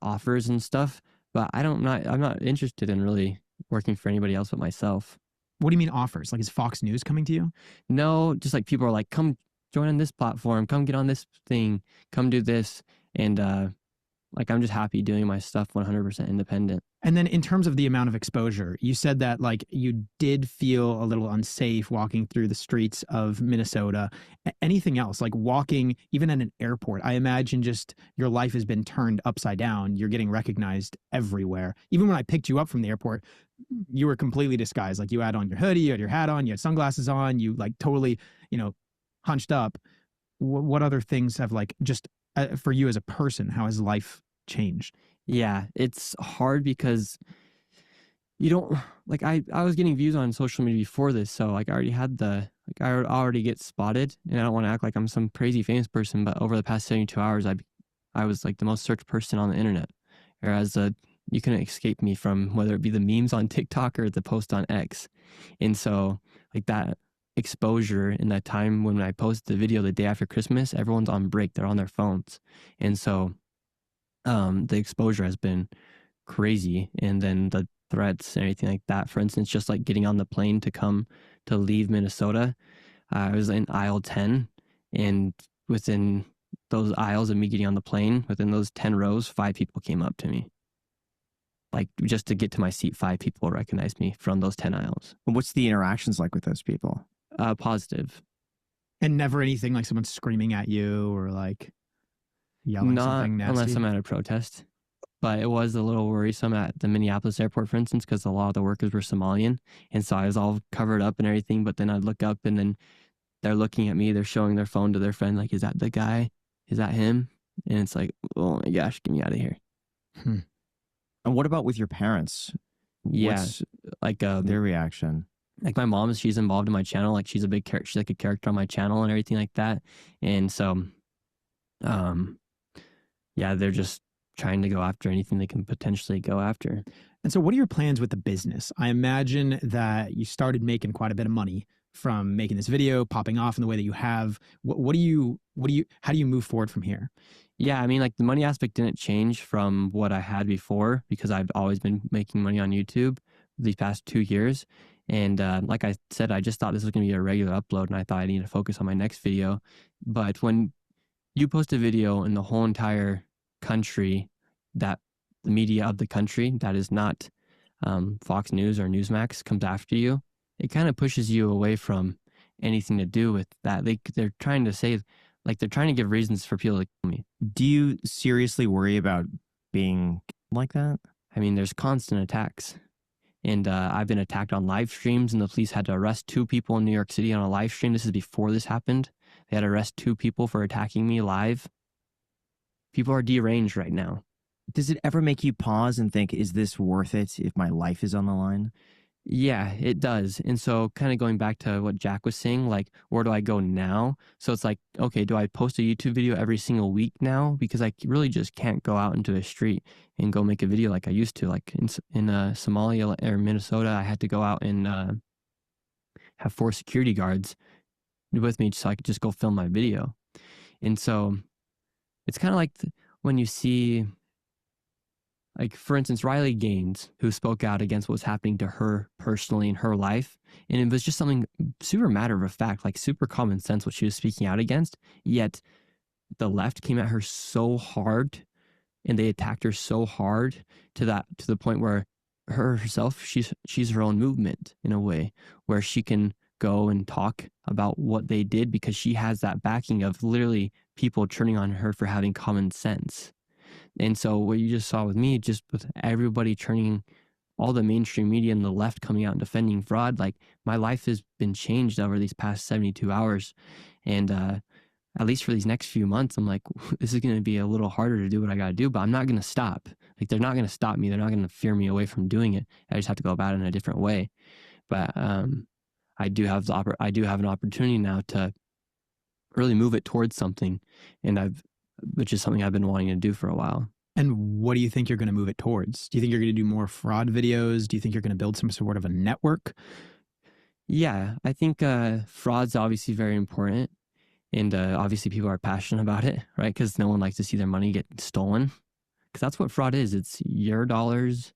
offers and stuff, but I'm not interested in really working for anybody else but myself. What do you mean offers? Like, is Fox News coming to you? No, just like people are like, come join on this platform, come get on this thing, come do this. And I'm just happy doing my stuff 100% independent. And then in terms of the amount of exposure, you said that like you did feel a little unsafe walking through the streets of Minnesota. Anything else, like walking even at an airport? I imagine just your life has been turned upside down. You're getting recognized everywhere. Even when I picked you up from the airport, you were completely disguised. Like you had on your hoodie, you had your hat on, you had sunglasses on, you like totally, hunched up. What other things have like just for you as a person, how has life changed? Yeah, it's hard because you don't like I was getting views on social media before this, so like I already had I already get spotted, and I don't want to act like I'm some crazy famous person, but over the past 72 hours I was like the most searched person on the internet. Whereas you couldn't escape me from whether it be the memes on TikTok or the post on X. And so like that exposure in that time when I posted the video the day after Christmas, everyone's on break, they're on their phones. And so the exposure has been crazy. And then the threats and everything like that. For instance, just like getting on the plane to leave Minnesota, I was in aisle 10, and within those aisles of me getting on the plane, within those 10 rows, 5 people came up to me. Like, just to get to my seat, 5 people recognized me from those 10 aisles. What's the interactions like with those people? Positive. And never anything like someone screaming at you or like yelling Not something nasty? unless I'm at a protest. But it was a little worrisome at the Minneapolis airport, for instance, because a lot of the workers were Somalian. And so I was all covered up and everything. But then I'd look up and then they're looking at me. They're showing their phone to their friend. Like, is that the guy? Is that him? And it's like, oh my gosh, get me out of here. And what about with your parents? Yeah. What's like their reaction? Like my mom, she's involved in my channel. Like she's like a character on my channel and everything like that. And so, yeah, they're just trying to go after anything they can potentially go after. And so what are your plans with the business? I imagine that you started making quite a bit of money from making this video, popping off in the way that you have. How do you move forward from here? Yeah, I mean, like the money aspect didn't change from what I had before because I've always been making money on YouTube these past 2 years. And like I said, I just thought this was going to be a regular upload and I thought I needed to focus on my next video. But when you post a video in the whole entire country, that the media of the country that is not Fox News or Newsmax comes after you, it kind of pushes you away from anything to do with that. They're trying to say, like, they're trying to give reasons for people to kill me. Do you seriously worry about being like that? I mean, there's constant attacks. And I've been attacked on live streams, and the police had to arrest 2 people in New York City on a live stream. This is before this happened. They had to arrest 2 people for attacking me live. People are deranged right now. Does it ever make you pause and think, is this worth it if my life is on the line? Yeah, it does. And so kind of going back to what Jack was saying, like, where do I go now? So it's like, okay, do I post a YouTube video every single week now? Because I really just can't go out into a street and go make a video like I used to. Like in Somalia or Minnesota, I had to go out and have 4 security guards with me so I could just go film my video. And so it's kind of like when you see, like, for instance, Riley Gaines, who spoke out against what was happening to her personally in her life. And it was just something super matter of fact, like super common sense what she was speaking out against. Yet the left came at her so hard and they attacked her so hard to the point where herself, she's her own movement in a way where she can go and talk about what they did because she has that backing of literally people turning on her for having common sense. And so what you just saw with me, just with everybody turning, all the mainstream media and the left coming out and defending fraud, like my life has been changed over these past 72 hours. And at least for these next few months, I'm like, this is going to be a little harder to do what I got to do, but I'm not going to stop. Like they're not going to stop me. They're not going to fear me away from doing it. I just have to go about it in a different way. But I do have an opportunity now to really move it towards something. And which is something I've been wanting to do for a while. And what do you think you're going to move it towards? Do you think you're going to do more fraud videos? Do you think you're going to build some sort of a network? Yeah, I think fraud's obviously very important. And obviously people are passionate about it, right? Because no one likes to see their money get stolen. Because that's what fraud is. It's your dollars,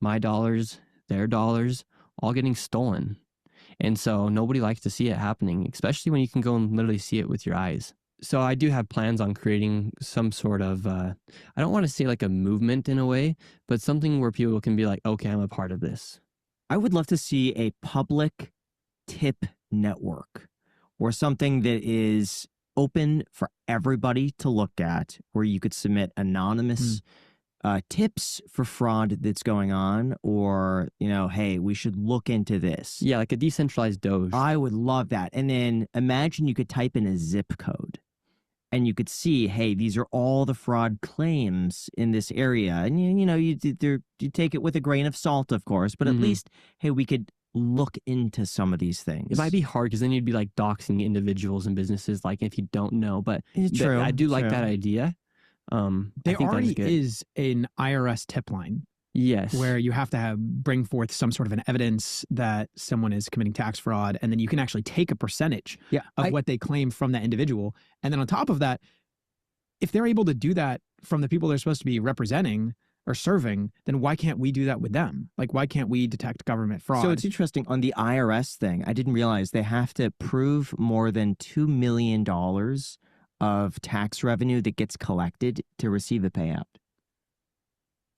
my dollars, their dollars, all getting stolen. And so nobody likes to see it happening, especially when you can go and literally see it with your eyes. So I do have plans on creating some sort of, I don't want to say like a movement in a way, but something where people can be like, okay, I'm a part of this. I would love to see a public tip network or something that is open for everybody to look at, where you could submit anonymous tips for fraud that's going on, or, you know, hey, we should look into this. Yeah, like a decentralized DOGE. I would love that. And then imagine you could type in a zip code. And you could see, hey, these are all the fraud claims in this area. And, you know, you take it with a grain of salt, of course, but at least, hey, we could look into some of these things. It might be hard because then you'd be like doxing individuals and businesses, like if you don't know. But true. I do like that idea. There already is an IRS tip line. Yes. Where you have to bring forth some sort of an evidence that someone is committing tax fraud, and then you can actually take a percentage of what they claim from that individual. And then on top of that, if they're able to do that from the people they're supposed to be representing, are serving, then why can't we do that with them? Like, why can't we detect government fraud? So it's interesting on the IRS thing. I didn't realize they have to prove more than $2 million of tax revenue that gets collected to receive a payout.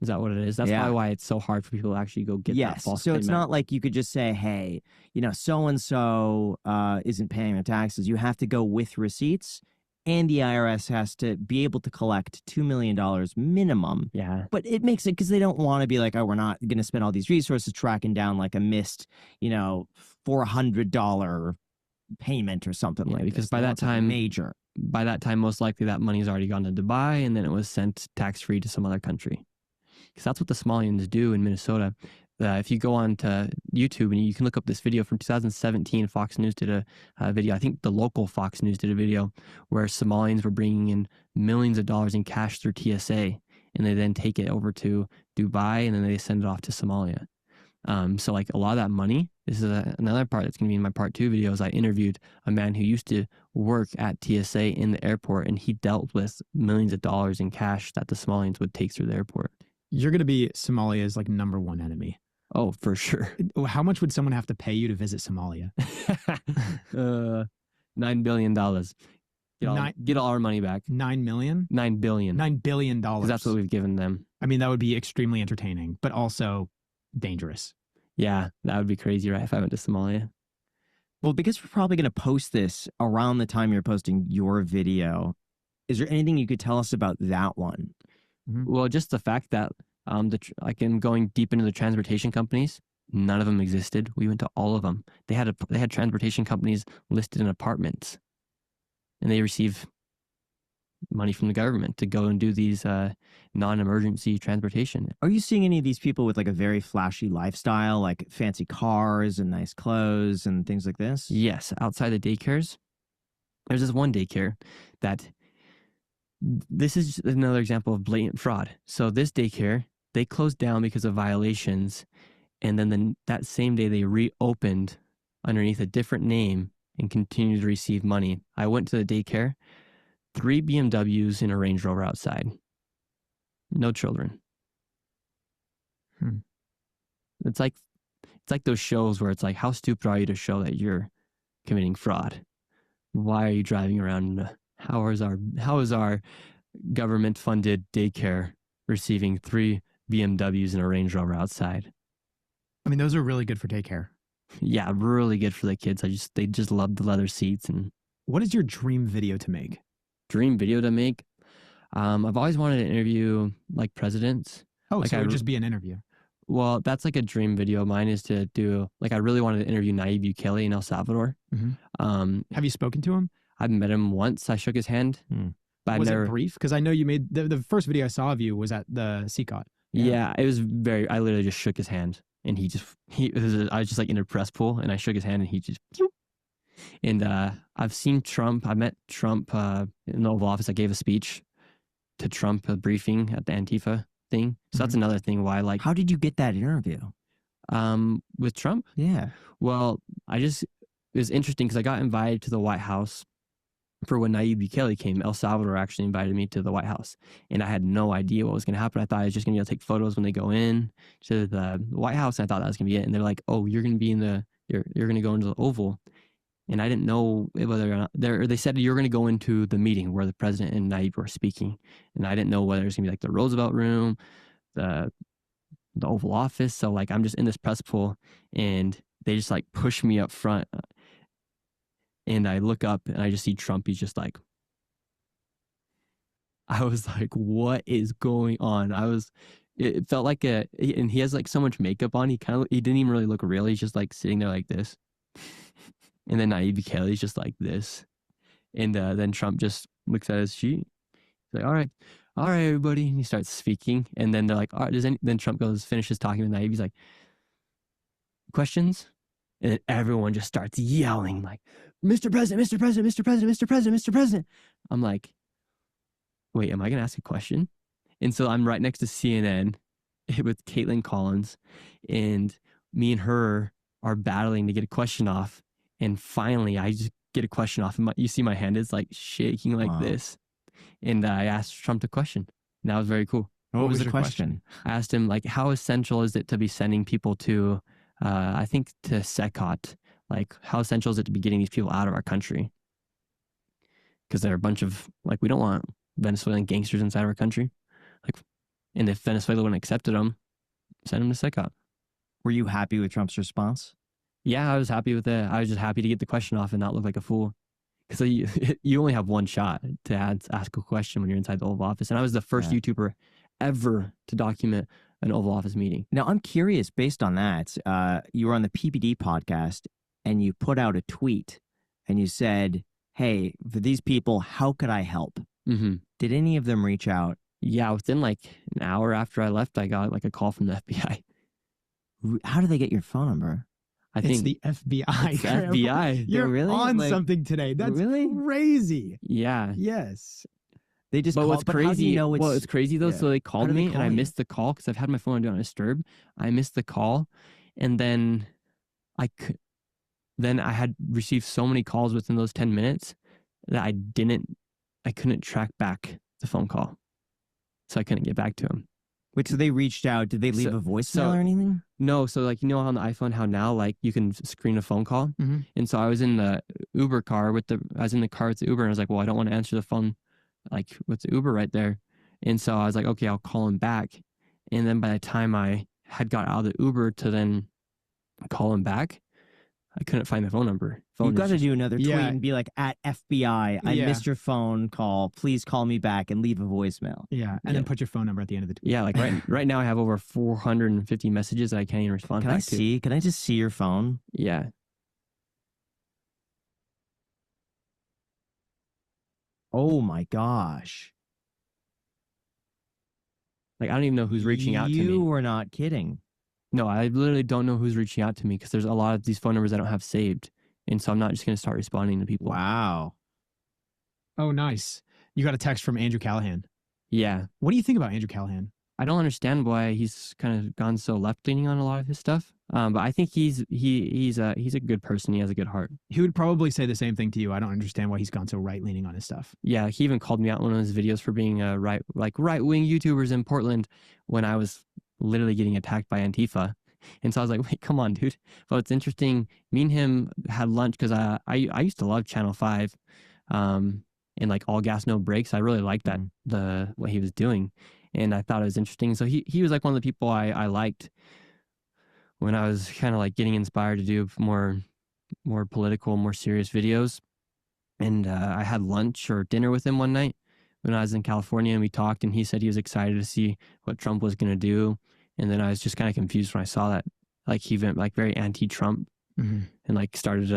Is that what it is? That's Yeah. probably why it's so hard for people to actually go get that false So statement. it's not like you could just say, hey, so-and-so isn't paying their taxes. You have to go with receipts, and the IRS has to be able to collect $2 million minimum. Yeah. But it makes it because they don't want to be like, oh, we're not going to spend all these resources tracking down like a missed, $400 payment or something like because this. by that time, most likely that money's already gone to Dubai, and then it was sent tax-free to some other country. Because that's what the Somalians do in Minnesota. If you go on to YouTube and you can look up this video from 2017, Fox News did a video. I think the local Fox News did a video where Somalians were bringing in millions of dollars in cash through TSA, and they then take it over to Dubai, and then they send it off to Somalia. So like a lot of that money, this is another part that's going to be in my part 2 videos. I interviewed a man who used to work at TSA in the airport, and he dealt with millions of dollars in cash that the Somalians would take through the airport. You're going to be Somalia's like #1 enemy. Oh, for sure. How much would someone have to pay you to visit Somalia? $9 billion. Get all our money back. 9 million? $9 billion. $9 billion. Because that's what we've given them. I mean, that would be extremely entertaining, but also dangerous. Yeah, that would be crazy, right? If I went to Somalia. Well, because we're probably going to post this around the time you're posting your video, is there anything you could tell us about that one? Well, just the fact that like in going deep into the transportation companies, none of them existed. We went to all of them. They had transportation companies listed in apartments, and they receive money from the government to go and do these non-emergency transportation. Are you seeing any of these people with like a very flashy lifestyle, like fancy cars and nice clothes and things like this? Yes, outside the daycares, there's this one daycare that. This is another example of blatant fraud. So this daycare, they closed down because of violations, and then that same day they reopened underneath a different name and continued to receive money. I went to the daycare, 3 BMWs and a Range Rover outside. No children. It's like those shows where it's like, how stupid are you to show that you're committing fraud? Why are you driving around? How is our government-funded daycare receiving 3 BMWs and a Range Rover outside? I mean, those are really good for daycare. Yeah, really good for the kids. They just love the leather seats. And what is your dream video to make? Dream video to make? I've always wanted to interview like presidents. Oh, like so it would just be an interview. Well, that's like a dream video of mine, is to do, like, I really wanted to interview Nayib Bukele in El Salvador. Have you spoken to him? I've met him once. I shook his hand. But was it brief? Because I know you made the first video I saw of you was at the CCOT. Yeah, it was I literally just shook his hand, and I was just like in a press pool, and I shook his hand, and he just. And I've seen Trump. I met Trump in the Oval Office. I gave a speech to Trump, a briefing at the Antifa thing. So that's another thing why I like. How did you get that interview? With Trump? Yeah. Well, it was interesting because I got invited to the White House for when Nayib Bukele came. El Salvador actually invited me to the White House, and I had no idea what was going to happen. I thought I was just going to be able to take photos when they go in to the White House, and I thought that was going to be it. And they're like, "Oh, you're going to be you're going to go into the Oval," and I didn't know whether or not they said you're going to go into the meeting where the president and Nayib were speaking, and I didn't know whether it was going to be like the Roosevelt Room, the Oval Office. So like I'm just in this press pool, and they just like push me up front. And I look up and I just see Trump. He's just like, I was like, what is going on? It felt like and he has like so much makeup on. He didn't even really look real. He's just like sitting there like this. And then Nayib Bukele's just like this. And then Trump just looks at his sheet. He's like, all right, everybody. And he starts speaking. And then they're like, all right, then Trump finishes talking with Nayib. He's like, questions? And then everyone just starts yelling like, Mr. President, Mr. President, Mr. President, Mr. President, Mr. President. I'm like, wait, am I going to ask a question? And so I'm right next to CNN with Caitlin Collins, and me and her are battling to get a question off. And finally, I just get a question off. And you see my hand is like shaking like this. And I asked Trump a question. And that was very cool. What was the your question? I asked him, like, how essential is it to be sending people to, I think, to SECOT? Like, how essential is it to be getting these people out of our country? Because they're a bunch of, like, we don't want Venezuelan gangsters inside of our country. Like, and if Venezuela wouldn't accepted them, send them to SECOT. Were you happy with Trump's response? Yeah, I was happy with it. I was just happy to get the question off and not look like a fool. Because you only have one shot to ask a question when you're inside the Oval Office. And I was the first YouTuber ever to document an Oval Office meeting. Now, I'm curious, based on that, you were on the PBD podcast and you put out a tweet and you said, hey, for these people, how could I help? Mm-hmm. Did any of them reach out? Yeah, within like an hour after I left, I got like a call from the FBI. How do they get your phone number? I think it's the FBI. It's the FBI. You're really? on Like, something today. That's really? crazy. Yeah. Yes. They just But call, what's but how do crazy? you know Well, it's crazy though. yeah. So they called do they me and call I you? missed the call because I've had my phone on Do Not Disturb. I missed the call, and then then I had received so many calls within those 10 minutes that I couldn't track back the phone call, so I couldn't get back to him. Which they reached out. Did they leave a voicemail or anything? No, so like, you know, on the iPhone, how now like you can screen a phone call, and so I was in the Uber car I was in the car with the Uber, and I was like, well, I don't want to answer the phone like with the Uber right there, and so I was like, okay, I'll call him back, and then by the time I had got out of the Uber to then call him back, I couldn't find the phone number. You got to do another tweet Yeah. and be like, at FBI, I Yeah. missed your phone call. Please call me back and leave a voicemail. Yeah. And then put your phone number at the end of the tweet. Yeah, like right now I have over 450 messages that I can't even respond Can I back to. see? Can I just see your phone? Yeah. Oh my gosh. Like, I don't even know who's reaching out to me. You were not kidding. No, I literally don't know who's reaching out to me because there's a lot of these phone numbers I don't have saved. And so I'm not just going to start responding to people. Wow. Oh, nice. You got a text from Andrew Callahan. Yeah. What do you think about Andrew Callahan? I don't understand why he's kind of gone so left-leaning on a lot of his stuff. But I think he's a good person. He has a good heart. He would probably say the same thing to you. I don't understand why he's gone so right-leaning on his stuff. Yeah, he even called me out in one of his videos for being right-wing YouTubers in Portland when I was literally getting attacked by Antifa. And so I was like, wait, come on, dude. But it's interesting. Me and him had lunch because I used to love Channel 5 and like All Gas No Brakes. I really liked that, what he was doing. And I thought it was interesting. So he was like one of the people I liked when I was kind of like getting inspired to do more political, more serious videos. And I had lunch or dinner with him one night when I was in California, and we talked, and he said he was excited to see what Trump was going to do. And then I was just kind of confused when I saw that, like, he went like very anti-Trump and like started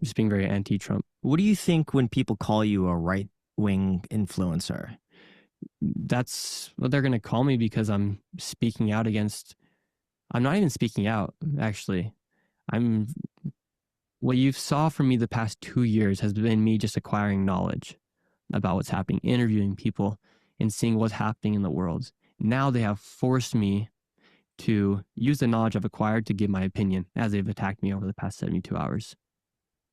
just being very anti-Trump. What do you think when people call you a right-wing influencer? That's what they're going to call me because I'm speaking out against. I'm not even speaking out, actually. What you saw from me the past 2 years has been me just acquiring knowledge about what's happening, interviewing people, and seeing what's happening in the world. Now they have forced me to use the knowledge I've acquired to give my opinion as they've attacked me over the past 72 hours.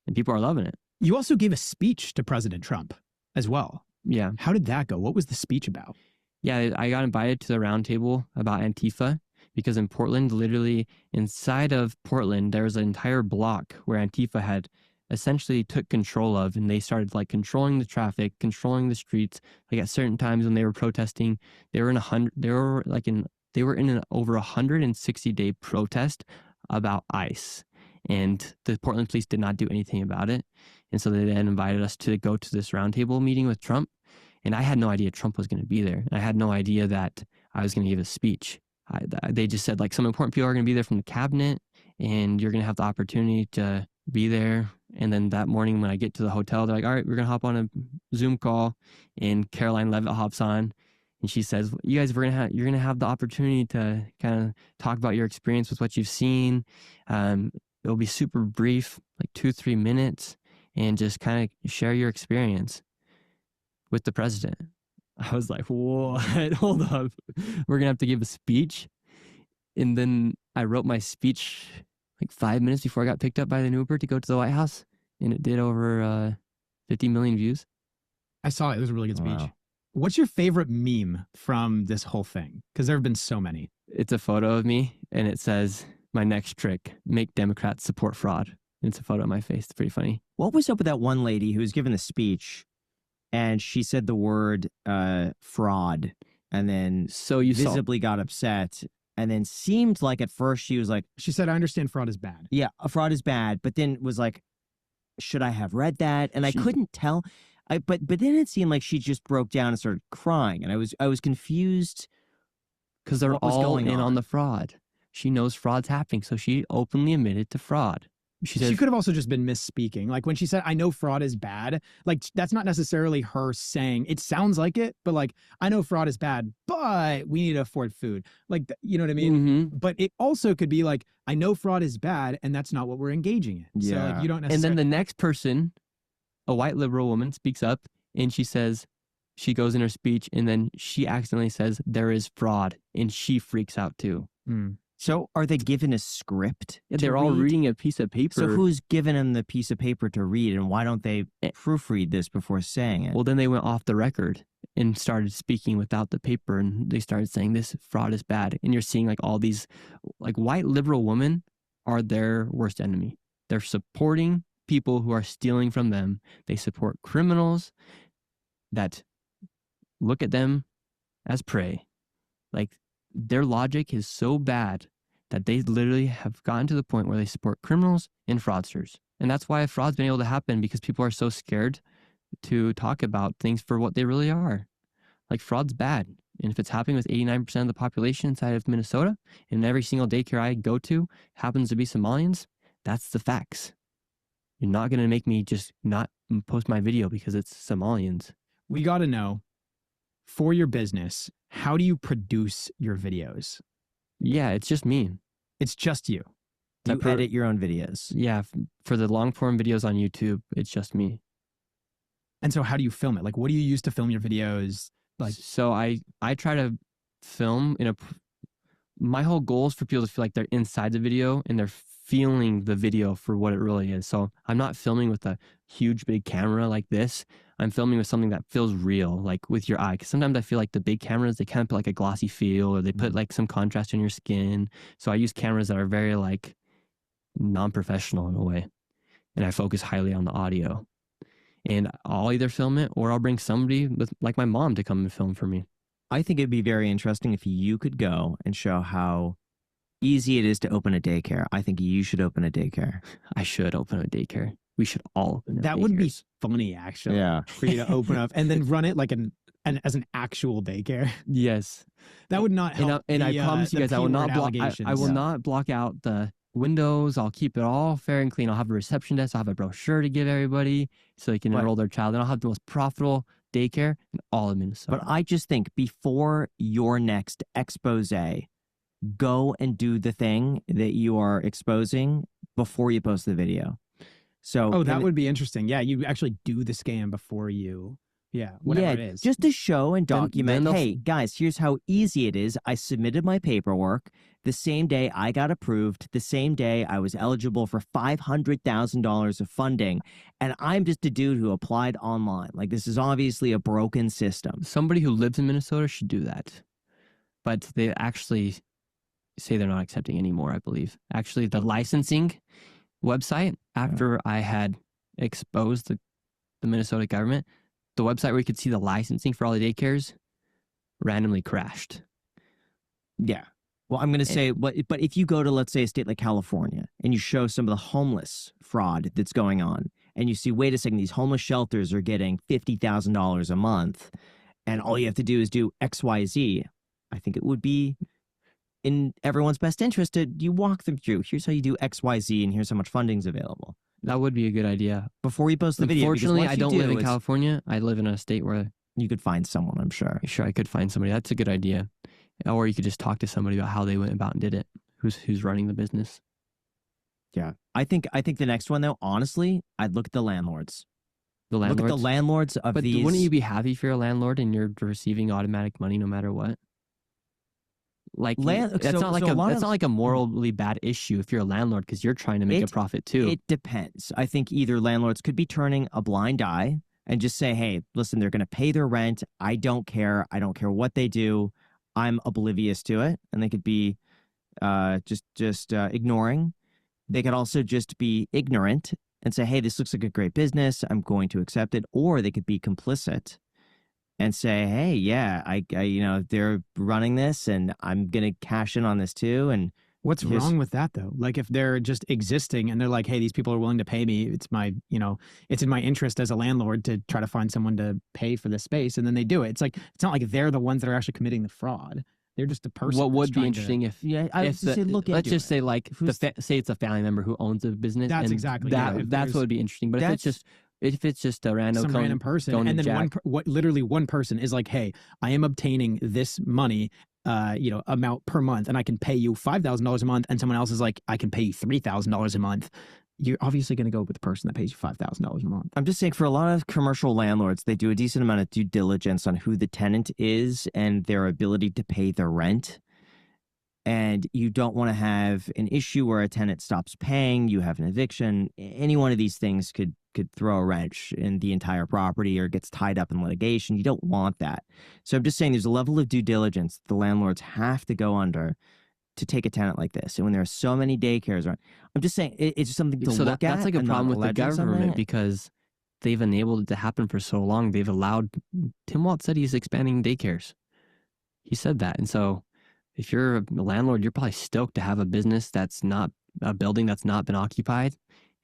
And people are loving it. You also gave a speech to President Trump as well. Yeah. How did that go? What was the speech about? Yeah, I got invited to the roundtable about Antifa because in Portland, literally inside of Portland, there was an entire block where Antifa had essentially took control of, and they started like controlling the traffic, controlling the streets. Like at certain times when they were protesting, they were in an over 160-day protest about ICE, and the Portland police did not do anything about it. And so they then invited us to go to this roundtable meeting with Trump, and I had no idea Trump was going to be there. I had no idea that I was going to give a speech. They just said like some important people are going to be there from the cabinet, and you're going to have the opportunity to be there. And then that morning when I get to the hotel, they're like, all right, we're going to hop on a Zoom call. And Caroline Levitt hops on and she says, you guys, you're going to have the opportunity to kind of talk about your experience with what you've seen. It'll be super brief, like 2-3 minutes, and just kind of share your experience with the president. I was like, what? Hold up. We're going to have to give a speech. And then I wrote my speech like 5 minutes before I got picked up by the Uber to go to the White House. And it did over 50 million views. I saw it. It was a really good speech. Wow. What's your favorite meme from this whole thing? Because there have been so many. It's a photo of me, and it says, "My next trick: make Democrats support fraud." And it's a photo of my face. It's pretty funny. What was up with that one lady who was giving the speech, and she said the word fraud, and then So you saw visibly got upset, and then seemed like at first she was like, She said, I understand fraud is bad. yeah, a fraud is bad, but then was like, should I have read that? And I couldn't tell. But then it seemed like she just broke down and started crying, and I was confused because they're what was all going in on. on the fraud. She knows fraud's happening, so she openly admitted to fraud. She She said, could have also just been misspeaking. Like when she said, I know fraud is bad, like that's not necessarily her saying, it sounds like it, but like, I know fraud is bad, but we need to afford food. Like, you know what I mean? But it also could be like, I know fraud is bad, and that's not what we're engaging in. So like, you don't necessarily. And then the next person, a white liberal woman, speaks up, and she says, she goes in her speech, and then she accidentally says, there is fraud, and she freaks out too. So are they given a script? Yeah, they're all reading a piece of paper. So who's given them the piece of paper to read, and why don't they proofread this before saying it? Well, then they went off the record and started speaking without the paper, and they started saying this fraud is bad. And you're seeing like all these, like white liberal women are their worst enemy. They're supporting people who are stealing from them. They support criminals that look at them as prey. Like their logic is so bad that they literally have gotten to the point where they support criminals and fraudsters. And that's why fraud's been able to happen, because people are so scared to talk about things for what they really are. Like fraud's bad. And if it's happening with 89% of the population inside of Minnesota, and every single daycare I go to happens to be Somalians, that's the facts. You're not going to make me just not post my video because it's Somalians. We got to know, for your business, how do you produce your videos? Yeah, it's just me. It's just you. You edit your own videos. Yeah, for the long form videos on YouTube, it's just me. And so how do you film it? Like, what do you use to film your videos? Like, so I try to film my whole goal is for people to feel like they're inside the video and they're feeling the video for what it really is. So I'm not filming with a huge big camera like this. I'm filming with something that feels real, like with your eye. Because sometimes I feel like the big cameras, they kind of put like a glossy feel, or they put like some contrast in your skin. So I use cameras that are very like non-professional in a way. And I focus highly on the audio. And I'll either film it or I'll bring somebody with like my mom to come and film for me. I think it'd be very interesting if you could go and show how easy it is to open a daycare. I think you should open a daycare. I should open a daycare. We should all open that daycares. would be funny, actually. Yeah. For you to open up and then run it like as an actual daycare. Yes. That would not help. And I promise you guys, I will not block. I will Yeah. not block out the windows. I'll keep it all fair and clean. I'll have a reception desk. I'll have a brochure to give everybody so they can enroll their child. And I'll have the most profitable daycare in all of Minnesota. But I just think before your next expose, go and do the thing that you are exposing before you post the video. So that would be interesting. Yeah, you actually do the scam before you. Yeah, whatever it is. Just to show and document, then hey, guys, here's how easy it is. I submitted my paperwork. The same day I got approved, the same day I was eligible for $500,000 of funding. And I'm just a dude who applied online. Like, this is obviously a broken system. Somebody who lives in Minnesota should do that. But they actually say they're not accepting anymore, I believe. Actually, the licensing website, after I had exposed the Minnesota government, the website where you could see the licensing for all the daycares randomly crashed. Yeah. Well, I'm going to say, but if you go to, let's say, a state like California and you show some of the homeless fraud that's going on, and you see, wait a second, these homeless shelters are getting $50,000 a month, and all you have to do is do X, Y, Z, I think it would be in everyone's best interest to you walk them through. Here's how you do X, Y, Z, and here's how much funding's available. That would be a good idea. Before you post the video. Unfortunately, I don't live in California. I live in a state where you could find someone, I'm sure. Sure, I could find somebody. That's a good idea. Or you could just talk to somebody about how they went about and did it. Who's running the business? Yeah. I think the next one, though, honestly, I'd look at the landlords. The landlords? Look at the landlords of but these. Wouldn't you be happy if you're a landlord and you're receiving automatic money no matter what? Like that's not like a morally bad issue if you're a landlord because you're trying to make a profit too. It depends. I think either landlords could be turning a blind eye and just say, hey, listen, they're going to pay their rent. I don't care. I don't care what they do. I'm oblivious to it. And they could be just ignoring. They could also just be ignorant and say, hey, this looks like a great business. I'm going to accept it. Or they could be complicit and say, hey, yeah, I they're running this and I'm going to cash in on this too. And what's wrong with that though? Like if they're just existing and they're like, hey, these people are willing to pay me. It's my, it's in my interest as a landlord to try to find someone to pay for this space. And then they do it. It's like, it's not like they're the ones that are actually committing the fraud. They're just the person. What would be interesting if let's just say like say it's a family member who owns a business. That's and exactly that's what would be interesing. But if it's just a random person, and then literally one person is like, hey, I am obtaining this money, amount per month, and I can pay you $5,000 a month, and someone else is like, I can pay you $3,000 a month. You're obviously going to go with the person that pays you $5,000 a month. I'm just saying, for a lot of commercial landlords, they do a decent amount of due diligence on who the tenant is and their ability to pay the rent. And you don't want to have an issue where a tenant stops paying, you have an eviction. Any one of these things could throw a wrench in the entire property or gets tied up in litigation. You don't want that. So I'm just saying there's a level of due diligence the landlords have to go under to take a tenant like this. And when there are so many daycares around, I'm just saying it's just something to look at. That's like a problem with the government because they've enabled it to happen for so long. They've allowed, Tim Walz said he's expanding daycares. He said that. And so if you're a landlord, you're probably stoked to have a business that's not a building that's not been occupied.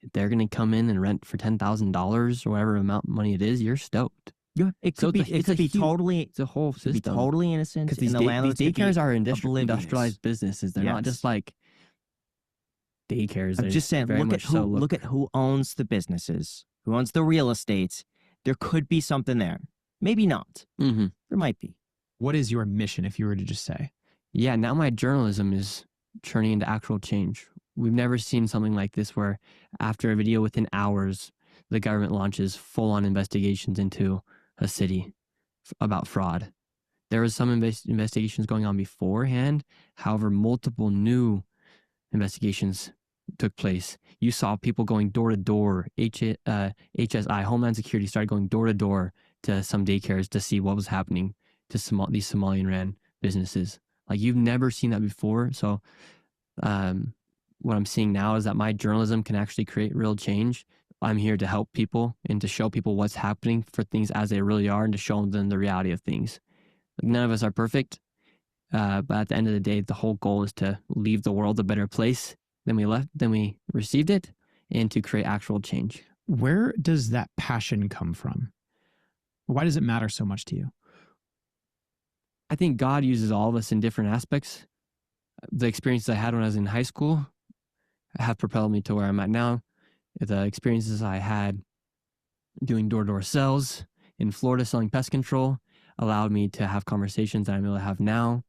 If they're going to come in and rent for $10,000 or whatever amount of money it is, you're stoked. Yeah, it could be totally. It's a whole system. Be totally innocent. Because these daycares are industrialized businesses. They're not just like daycares. I'm just saying, look at who owns the businesses, who owns the real estate. There could be something there. Maybe not. Mm-hmm. There might be. What is your mission, if you were to just say? Yeah, now my journalism is turning into actual change. We've never seen something like this where after a video within hours, the government launches full-on investigations into a city about fraud. There was some investigations going on beforehand. However, multiple new investigations took place. You saw people going door to door. HSI, Homeland Security, started going door to door to some daycares to see what was happening to these Somalian-ran businesses. Like, you've never seen that before. So what I'm seeing now is that my journalism can actually create real change. I'm here to help people and to show people what's happening for things as they really are and to show them the reality of things. Like, none of us are perfect, but at the end of the day, the whole goal is to leave the world a better place than we received it, and to create actual change. Where does that passion come from? Why does it matter so much to you? I think God uses all of us in different aspects. The experiences I had when I was in high school have propelled me to where I'm at now. The experiences I had doing door-to-door sales in Florida selling pest control allowed me to have conversations that I'm able to have now.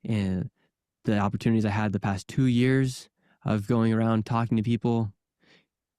And the opportunities I had the past 2 years of going around talking to people,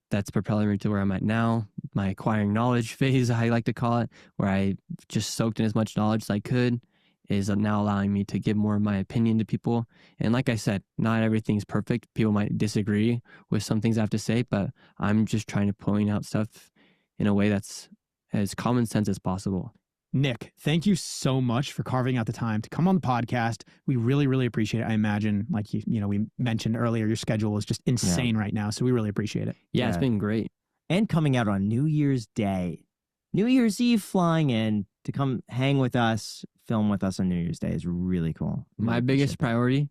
that's propelling me to where I'm at now. My acquiring knowledge phase, I like to call it, where I just soaked in as much knowledge as I could, is now allowing me to give more of my opinion to people. And like I said, not everything's perfect. People might disagree with some things I have to say, but I'm just trying to point out stuff in a way that's as common sense as possible. Nick, thank you so much for carving out the time to come on the podcast. We really, really appreciate it. I imagine, like we mentioned earlier, your schedule is just insane right now. So we really appreciate it. Yeah, it's been great. And coming out on New Year's Day. New Year's Eve, flying in to come hang with us, film with us on New Year's Day is really cool. My biggest priority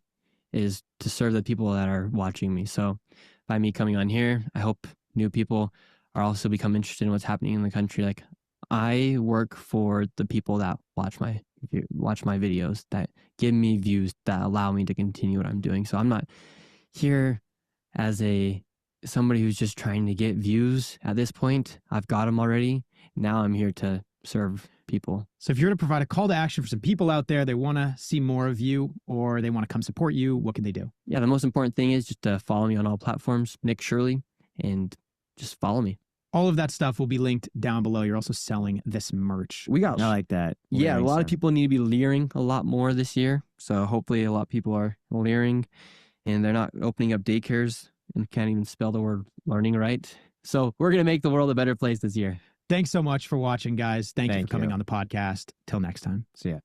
is to serve the people that are watching me. So by me coming on here, I hope new people are also become interested in what's happening in the country. Like, I work for the people that watch my videos, that give me views, that allow me to continue what I'm doing. So I'm not here as somebody who's just trying to get views at this point. I've got them already. Now I'm here to serve people. So if you're to provide a call to action for some people out there, they want to see more of you or they want to come support you, what can they do? Yeah, the most important thing is just to follow me on all platforms, Nick Shirley, and just follow me. All of that stuff will be linked down below. You're also selling this merch. I like that. Yeah, a lot of people need to be leering a lot more this year. So hopefully a lot of people are leering and they're not opening up daycares and can't even spell the word learning right. So we're going to make the world a better place this year. Thanks so much for watching, guys. Thank you for Thank coming you. on the podcast. Till next time. See ya.